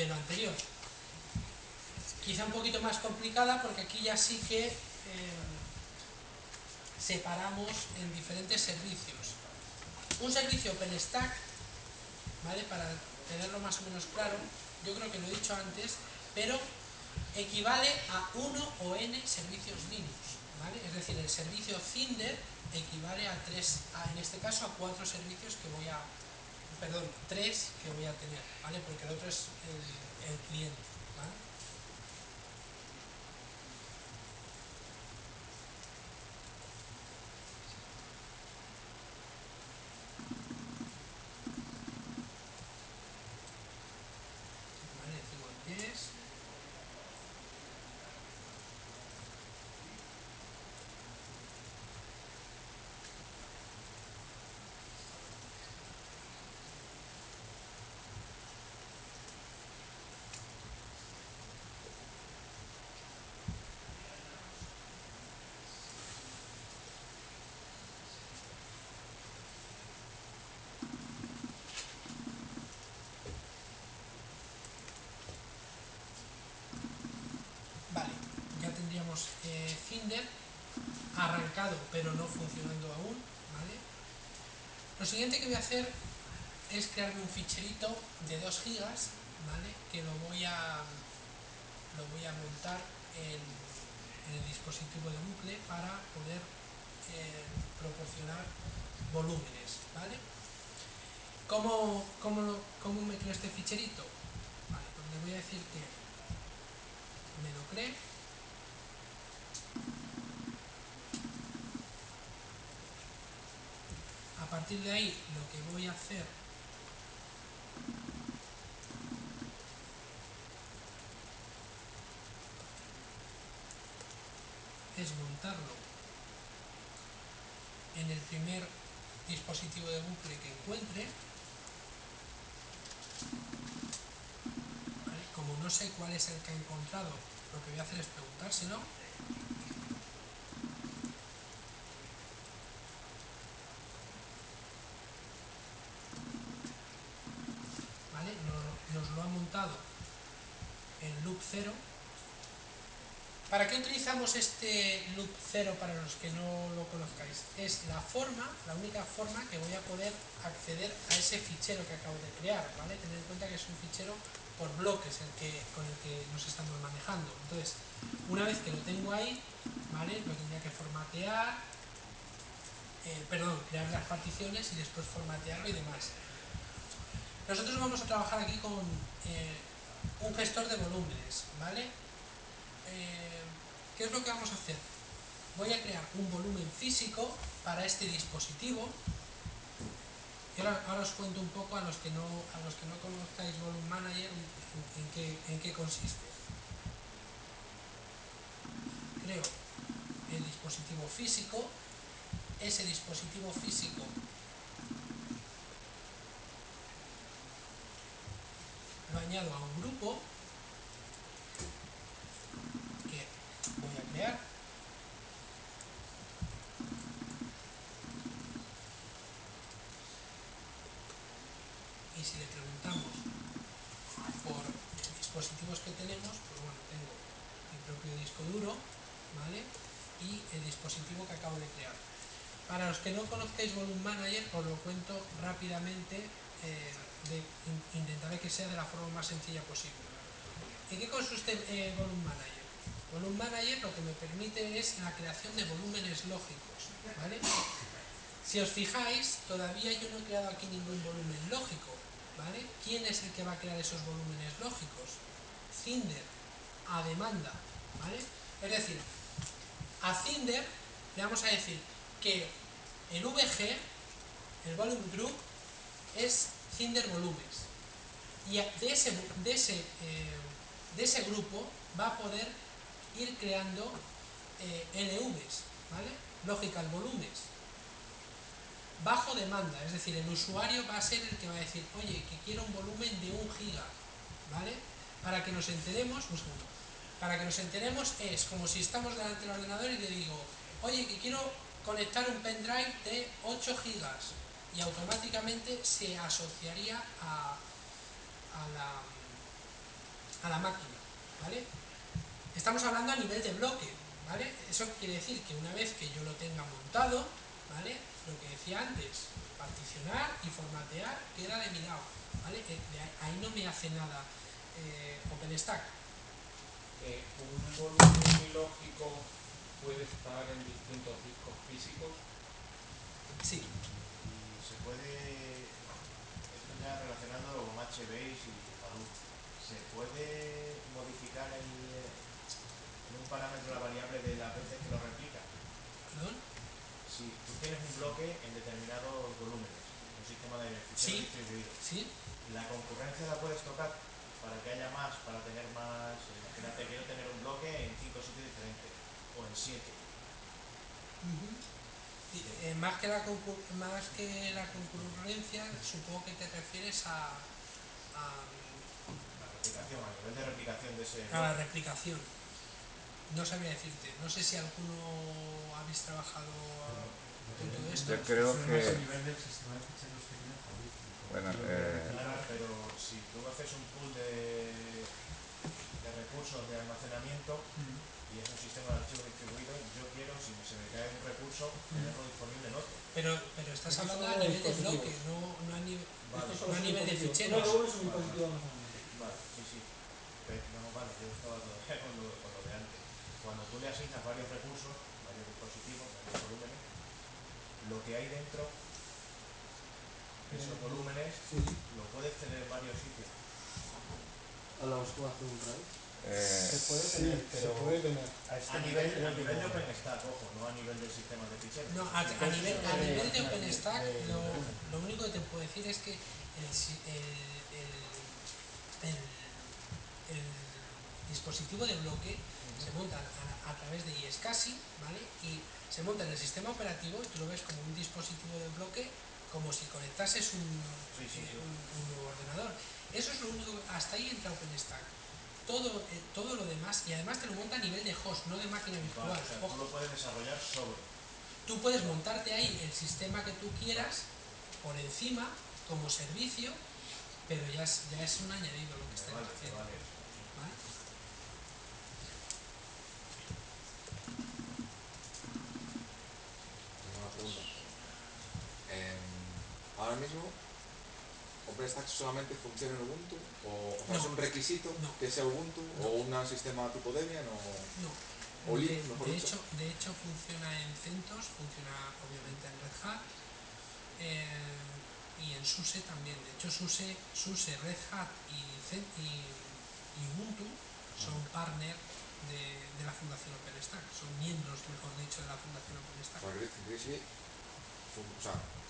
lo anterior. Quizá un poquito más complicada porque aquí ya sí que separamos en diferentes servicios. Un servicio OpenStack, ¿vale? Para tenerlo más o menos claro, yo creo que lo he dicho antes, pero equivale a 1 o n servicios Linux, ¿vale? Es decir, el servicio Cinder equivale a 3, en este caso a 4 servicios que voy a, perdón, 3 que voy a tener, ¿vale? Porque el otro es el cliente, ¿vale? Vale, decimos yes. Vale, ya tendríamos Cinder arrancado pero no funcionando aún, ¿vale? Lo siguiente que voy a hacer es crearme un ficherito de 2 gigas, ¿vale? Que lo voy a montar en el dispositivo de bucle para poder proporcionar volúmenes, ¿vale? ¿Cómo me creo este ficherito? Vale, pues le voy a decir que me lo cree. A partir de ahí lo que voy a hacer es montarlo en el primer dispositivo de bucle que encuentre. ¿Vale? Como no sé cuál es el que he encontrado, lo que voy a hacer es preguntárselo. ¿Vale? Nos lo ha montado en loop 0. ¿Para qué utilizamos este loop 0 para los que no lo conozcáis? Es la única forma que voy a poder acceder a ese fichero que acabo de crear, ¿vale? Tened en cuenta que es un fichero por bloques con el que nos estamos manejando. Entonces, una vez que lo tengo ahí, ¿vale? Lo tendría que formatear, crear las particiones y después formatearlo y demás. Nosotros vamos a trabajar aquí con un gestor de volúmenes, ¿vale? ¿Qué ¿qué es lo que vamos a hacer? Voy a crear un volumen físico para este dispositivo. Y ahora os cuento un poco a los que no conozcáis Volume Manager en qué consiste. Creo el dispositivo físico, ese dispositivo físico lo añado a un grupo que voy a crear. Y si le preguntamos por dispositivos que tenemos, pues bueno, tengo mi propio disco duro, ¿vale? Y el dispositivo que acabo de crear. Para los que no conozcáis Volume Manager, os lo cuento rápidamente, intentaré que sea de la forma más sencilla posible. ¿En qué consiste Volume Manager? Volume Manager lo que me permite es la creación de volúmenes lógicos, ¿vale? Si os fijáis, todavía yo no he creado aquí ningún volumen lógico, ¿vale? ¿Quién es el que va a crear esos volúmenes lógicos? Cinder, a demanda, ¿vale? Es decir, a Cinder le vamos a decir que el VG, el Volume Group, es Cinder Volúmenes. Y de ese grupo va a poder ir creando LVs, ¿vale? Logical Volúmenes. Bajo demanda, es decir, el usuario va a ser el que va a decir, oye, que quiero un volumen de 1 giga, ¿vale? Para que nos enteremos, un segundo, para que nos enteremos es como si estamos delante del ordenador y le digo, oye, que quiero conectar un pendrive de 8 gigas y automáticamente se asociaría a la máquina, ¿vale? Estamos hablando a nivel de bloque, ¿vale? Eso quiere decir que una vez que yo lo tenga montado, ¿vale? Lo que decía antes, particionar y formatear queda de mi lado, ¿vale? Ahí no me hace nada OpenStack. ¿Un volumen lógico puede estar en distintos discos físicos? Sí. Y se puede, esto ya relacionándolo con HBase y Hadoop, ¿se puede modificar en un parámetro la variable de las veces que lo replica? ¿Perdón? Si tú tienes un bloque en determinados volúmenes, un sistema de ficheros distribuido, sí. ¿la concurrencia la puedes tocar para que haya más, para tener más? Imagínate, quiero tener un bloque en 5 sitios diferentes, o en 7. Más que la concurrencia, supongo que te refieres a La replicación, a nivel de replicación de ese bloque. a la replicación. No sabría decirte, no sé si alguno habéis trabajado con todo esto. Yo creo que... a nivel del sistema de ficheros que tiene Hadoop. Bueno, Claro, pero si tú haces un pool de recursos de almacenamiento y es un sistema de archivo distribuido, yo quiero, si se me cae un recurso, tenerlo disponible en otro. Pero estás hablando a nivel de bloque, no a nivel, no a nivel de ficheros. Vale, sí. No, vale, yo estaba todavía con lo de antes. Cuando tú le asignas varios recursos, varios dispositivos, varios volúmenes, lo que hay dentro de esos volúmenes lo puedes tener en varios sitios. Hablamos como hace un rato. Se puede tener, pero se puede tener. a nivel de OpenStack, ojo, no a nivel del sistema de ficheros. No, a nivel de OpenStack, lo único que te puedo decir es que el dispositivo de bloque se monta a través de iSCSI, ¿vale? Y se monta en el sistema operativo y tú lo ves como un dispositivo de bloque, como si conectases un nuevo ordenador. Eso es lo único, hasta ahí entra OpenStack. Todo lo demás, y además te lo monta a nivel de host, no de máquina virtual. Vale, o sea, tú lo puedes desarrollar sobre. Tú puedes montarte ahí el sistema que tú quieras por encima como servicio, pero ya es un añadido lo que está haciendo. Vale. ¿Vale? Tengo una pregunta. Ahora mismo, OpenStack solamente funciona en Ubuntu, o sea, es un requisito que sea Ubuntu, o un sistema tipo Debian, o Linux, mejor dicho. De hecho funciona en CentOS, funciona obviamente en Red Hat y en SUSE también. De hecho SUSE, Red Hat y Ubuntu son partner de la Fundación OpenStack, son miembros, mejor dicho, de la Fundación OpenStack. Grizzly,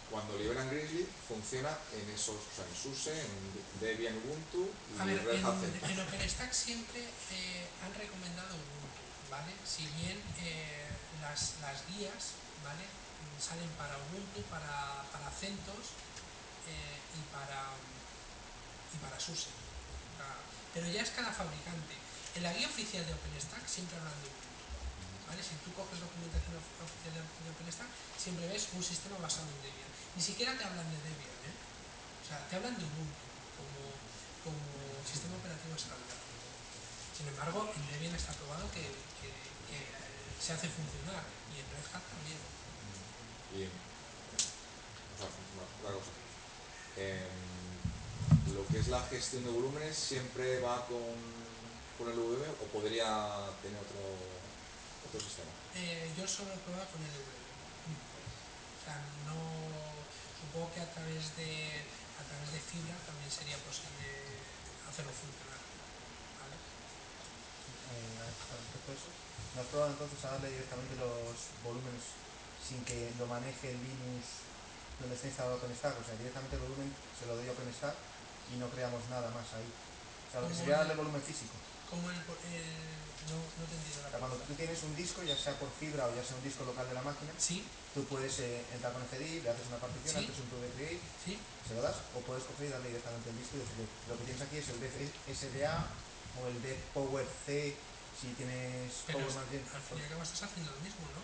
cuando liberan Grizzly, funciona en esos, o sea, en SUSE, en Debian, Ubuntu y Red Hat CentOS. En OpenStack siempre han recomendado Ubuntu, ¿vale? Si bien las guías, ¿vale?, salen para Ubuntu, para CentOS y para SUSE. Pero ya es cada fabricante. En la guía oficial de OpenStack siempre hablan de Ubuntu, ¿vale? Si tú coges documentación oficial de OpenStack, siempre ves un sistema basado en Debian. Ni siquiera te hablan de Debian, ¿eh? O sea, te hablan de Ubuntu como sistema operativo estándar. Sin embargo, en Debian está probado que se hace funcionar, y en Red Hat también. Y, otra cosa. Lo que es la gestión de volúmenes siempre va con el VM o podría tener otro sistema. Yo solo he probado con el VM. O sea, no, supongo que a través de fibra también sería posible hacerlo funcionar, ¿vale? Respecto a eso, ¿no has probado entonces a darle directamente los volúmenes sin que lo maneje el Linux donde está instalado OpenStack? O sea, directamente el volumen se lo doy a OpenStack y no creamos nada más ahí. O sea, lo que sería darle volumen físico. Como no te entiendo la cuando tú tienes un disco, ya sea por fibra o ya sea un disco local de la máquina, ¿sí? Tú puedes entrar con FDI, le haces una partición, ¿sí? haces un prove create, ¿sí? se lo das, o puedes coger y darle directamente el disco y decirle, lo que tienes aquí es el SDA o el Power C si tienes Pero Power Margin. Al fin y al cabo estás haciendo lo mismo, ¿no?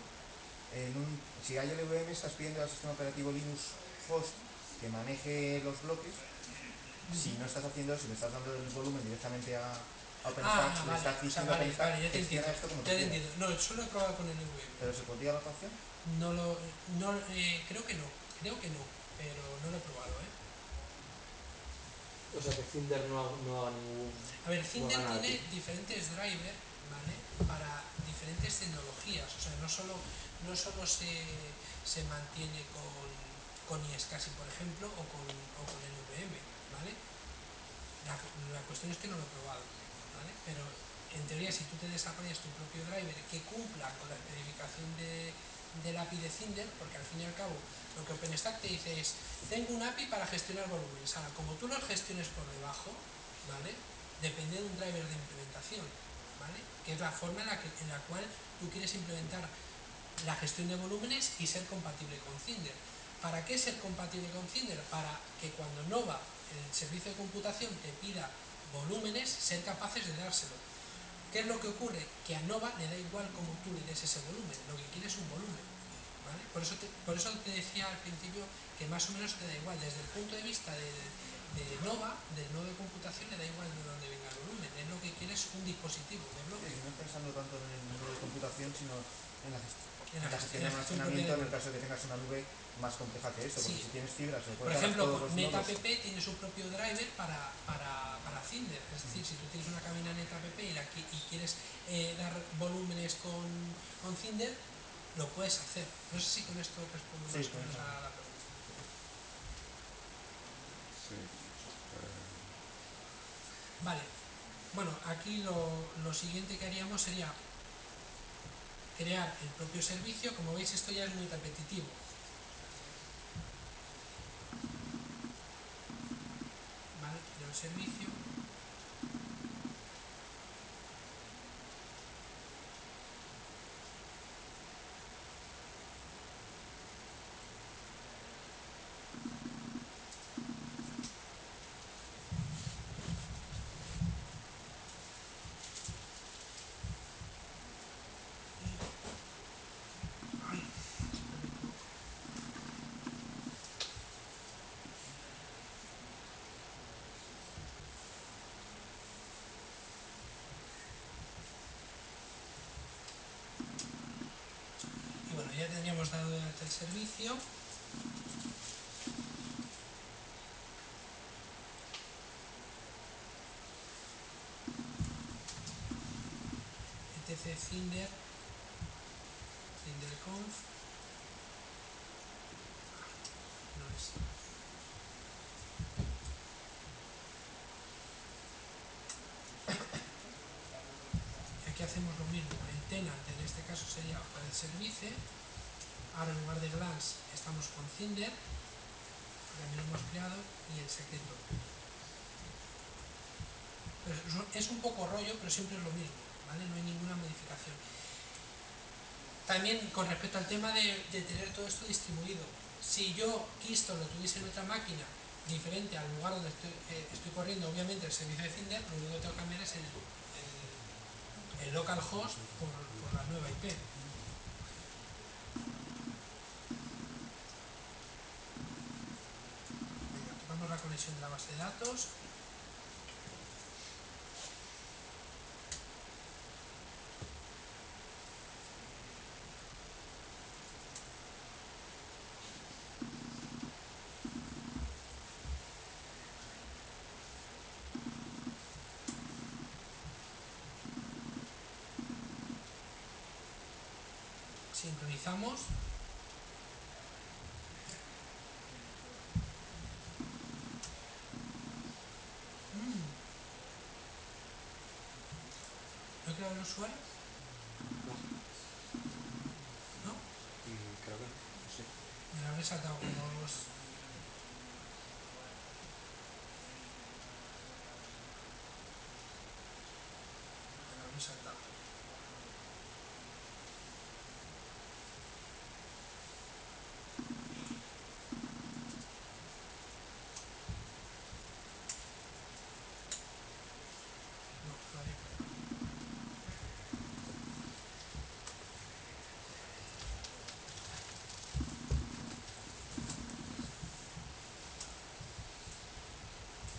Si hay LVM estás pidiendo al sistema operativo Linux host que maneje los bloques. Si no estás haciendo eso, le estás dando el volumen directamente a OpenStack, le estás diciendo a OpenStack gestiona esto como tú quieras. No, solo he probado con el LVM. ¿Pero se podría la otra opción? Creo que no, pero no lo he probado, ¿eh? O sea que Cinder no haga ningún... A ver, Cinder tiene diferentes drivers, ¿vale?, para diferentes tecnologías. O sea, no solo se mantiene con iSCSI, por ejemplo, o con el VM, ¿vale? La cuestión es que no lo he probado, ¿vale? Pero en teoría, si tú te desarrollas tu propio driver que cumpla con la especificación del API de Cinder, porque al fin y al cabo lo que OpenStack te dice es, tengo un API para gestionar volúmenes. Ahora, como tú los gestiones por debajo, ¿vale?, depende de un driver de implementación, ¿vale?, que es la forma en la cual tú quieres implementar la gestión de volúmenes y ser compatible con Cinder. ¿Para qué ser compatible con Cinder? Para que cuando Nova, el servicio de computación, te pida volúmenes, ser capaces de dárselo. ¿Qué es lo que ocurre? Que a Nova le da igual cómo tú le des ese volumen, lo que quiere es un volumen, ¿vale? Por eso te decía al principio que más o menos te da igual, desde el punto de vista de Nova, del nodo de computación, le da igual de dónde venga el volumen, es lo que quiere es un dispositivo de bloque. No pensando tanto en el nodo de computación, sino en la gestión de almacenamiento, en el caso de que tengas una nube más compleja que esto, porque si tienes fibra se lo puedes dar a todos los nodos. Por ejemplo, NetApp tiene su propio driver para Cinder, es decir, si tú tienes una cabina NetApp y quieres dar volúmenes con Cinder, lo puedes hacer. No sé si con esto respondo más o menos a la pregunta. Sí. Vale, bueno, aquí lo siguiente que haríamos sería crear el propio servicio. Como veis, esto ya es muy repetitivo. Vale, creo el servicio. Y bueno, ya tendríamos dado de alta el servicio. etc cinderconf, no es. Y aquí hacemos lo mismo, tenant en este caso sería Hotlet Service. Ahora en lugar de Glance estamos con Cinder, también lo hemos creado, y el secreto. Pues es un poco rollo, pero siempre es lo mismo, ¿vale? No hay ninguna modificación. También con respecto al tema de tener todo esto distribuido, si yo Keystone lo tuviese en otra máquina diferente al lugar donde estoy corriendo, obviamente el servicio de Cinder, lo único que tengo que cambiar es el localhost por la nueva IP. Tocamos la conexión de la base de datos. Sincronizamos. ¿No he creado el usuario? ¿No? Creo que no, sí. Me lo habré saltado como los... Me lo habré saltado. No, todavía no.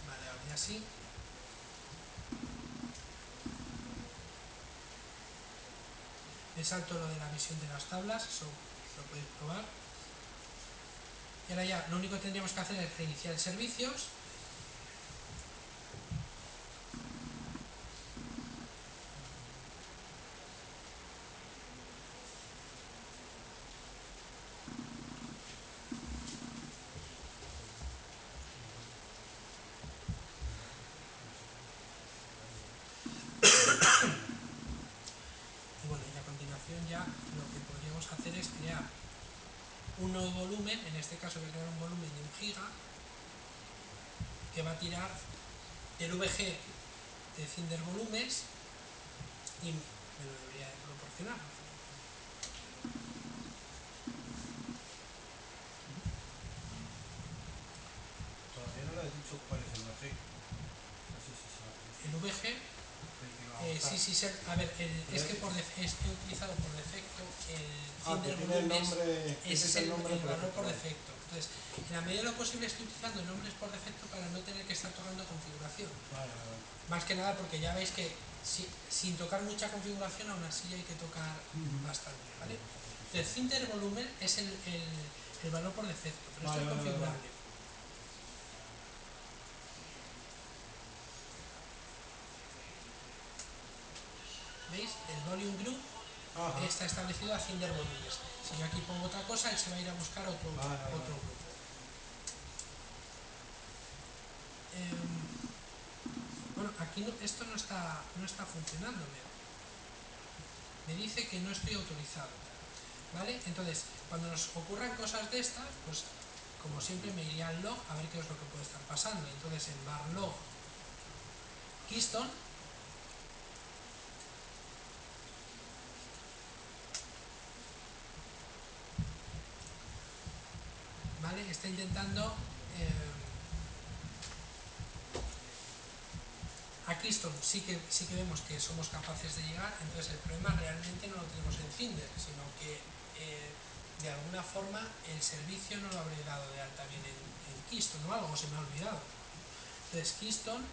Vale, ahora ya sí. Me salto lo de la visión de las tablas, eso lo podéis probar. Y ahora ya, lo único que tendríamos que hacer es reiniciar servicios. Y bueno, y a continuación ya lo que podríamos hacer es crear un nuevo volumen, en este caso voy a crear un volumen de 1 giga que va a tirar el VG de Cinder Volumes y me lo debería de proporcionar. Todavía no le has dicho cuál es el VG. No sé si sabe. El VG, El que va a usar. sí, a ver, es que he utilizado por defecto el Cinder que tiene el Volumes, nombre, ese es el nombre valor por vale. defecto. Entonces, en la medida de lo posible estoy utilizando nombres por defecto para no tener que estar tocando configuración. Vale. Más que nada porque ya veis que sin tocar mucha configuración aún así hay que tocar bastante, ¿vale? El Cinder Volumen es el valor por defecto, pero esto es configurable. ¿Veis? El Volume Group está establecido a Cinder Volumes. Si yo aquí pongo otra cosa, él se va a ir a buscar otro grupo. Bueno, aquí esto no está funcionando. Me dice que no estoy autorizado. ¿Vale? Entonces, cuando nos ocurran cosas de estas, pues como siempre me iría al log a ver qué es lo que puede estar pasando. Entonces en var log Keystone ¿vale? Está intentando a Keystone sí que vemos que somos capaces de llegar, entonces el problema realmente no lo tenemos en Cinder, sino que de alguna forma el servicio no lo habré dado de alta bien en Keystone o algo, se me ha olvidado. Entonces Keystone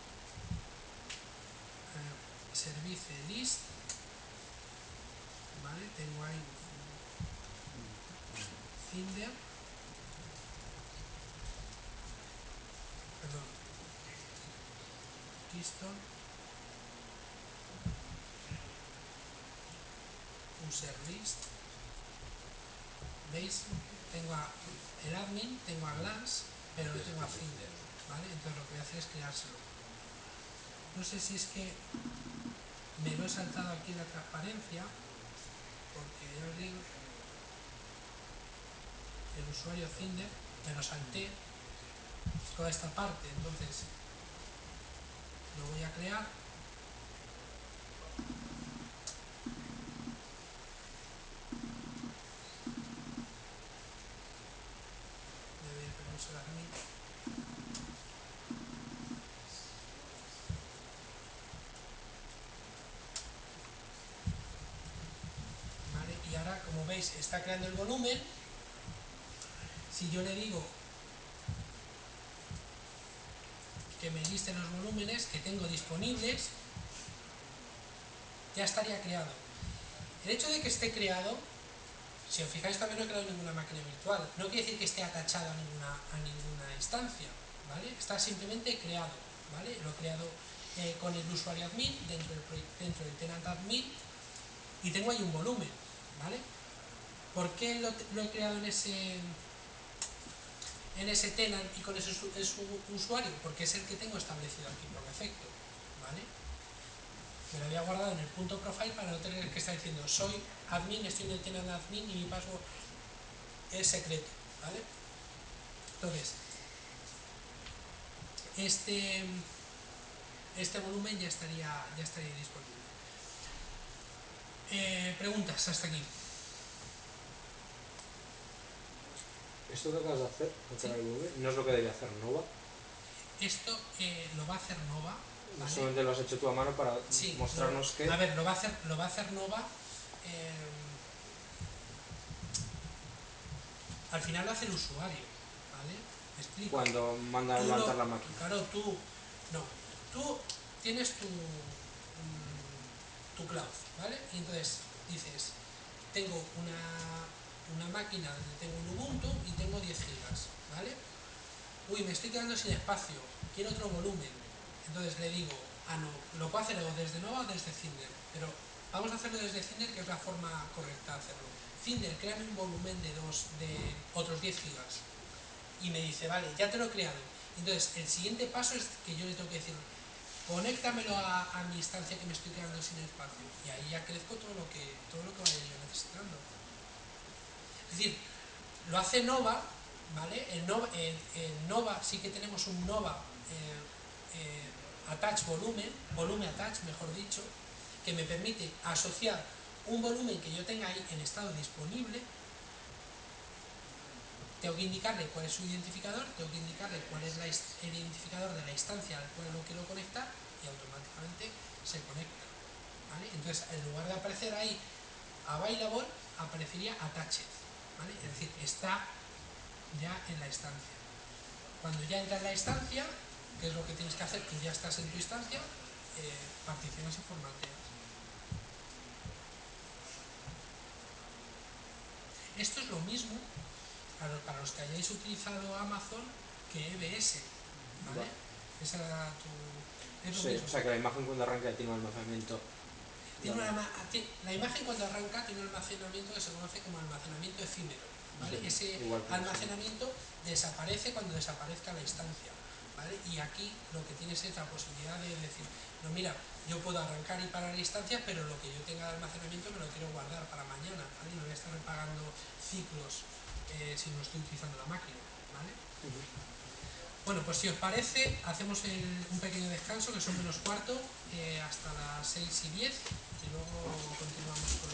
service list, ¿vale? Tengo ahí Cinder, perdón, Keystone, user list, ¿veis? Tengo el admin, tengo a Glance, pero no tengo a Cinder, ¿vale? Entonces lo que voy a hacer es creárselo. No sé si es que me lo he saltado aquí en la transparencia, porque ya os digo, el usuario Cinder me lo salté toda esta parte, entonces lo voy a crear. Le doy el permiso de admin. Vale, y ahora, como veis, está creando el volumen. Si yo le digo que me liste los volúmenes que tengo disponibles, ya estaría creado. El hecho de que esté creado, si os fijáis, también no he creado ninguna máquina virtual. No quiere decir que esté atachado a ninguna instancia, ¿vale? Está simplemente creado, ¿vale? Lo he creado con el usuario admin dentro del tenant admin y tengo ahí un volumen, ¿vale? ¿Por qué lo he creado en ese tenant y con ese usuario? Porque es el que tengo establecido aquí por defecto, ¿vale? Me lo había guardado en el punto profile para no tener que estar diciendo soy admin, estoy en el tenant admin y mi password es secreto, ¿vale? Entonces, este volumen ya estaría disponible. Preguntas hasta aquí. Esto que acabas de hacer, ¿Sí? el volumen, no es lo que debe hacer Nova. Esto lo va a hacer Nova, ¿vale? Solamente lo has hecho tú a mano para mostrarnos que... A ver, lo va a hacer Nova. Al final lo hace el usuario, ¿vale? Me explico. Cuando manda a levantar la máquina. Claro, tú tienes tu cloud, ¿vale? Y entonces dices, tengo una máquina donde tengo un Ubuntu y tengo 10 gigas, ¿vale? Uy, me estoy quedando sin espacio, quiero otro volumen. Entonces le digo, no, lo puedo hacer desde Nova o desde Cinder, pero vamos a hacerlo desde Cinder, que es la forma correcta de hacerlo. Cinder, créame un volumen de otros 10 gigas. Y me dice, vale, ya te lo he creado. Entonces, el siguiente paso es que yo le tengo que decir, conéctamelo a mi instancia que me estoy quedando sin espacio. Y ahí ya crezco todo lo que vaya yo necesitando. Es decir, lo hace Nova, ¿vale? En Nova sí que tenemos un Nova attach volume attach, mejor dicho, que me permite asociar un volumen que yo tenga ahí en estado disponible. Tengo que indicarle cuál es su identificador, tengo que indicarle cuál es el identificador de la instancia al cual lo quiero conectar y automáticamente se conecta, ¿vale? Entonces, en lugar de aparecer ahí available, aparecería attached, ¿vale? Es decir, está ya en la instancia. Cuando ya entra en la instancia, ¿qué es lo que tienes que hacer? Tú ya estás en tu instancia, particiones y formateas. Esto es lo mismo para los que hayáis utilizado Amazon que EBS, ¿vale? Esa era es lo mismo. O sea que la imagen cuando arranca tiene un almacenamiento. La imagen cuando arranca tiene un almacenamiento que se conoce como almacenamiento efímero, ¿vale? Sí, ese almacenamiento desaparece cuando desaparezca la instancia, ¿vale? Y aquí lo que tienes es la posibilidad de decir, no, mira, yo puedo arrancar y parar la instancia, pero lo que yo tenga de almacenamiento me lo quiero guardar para mañana, ¿vale? Y no voy a estar pagando ciclos si no estoy utilizando la máquina, ¿vale? Bueno, pues si os parece, hacemos un pequeño descanso, que son menos cuarto, hasta las 6:10, y luego continuamos con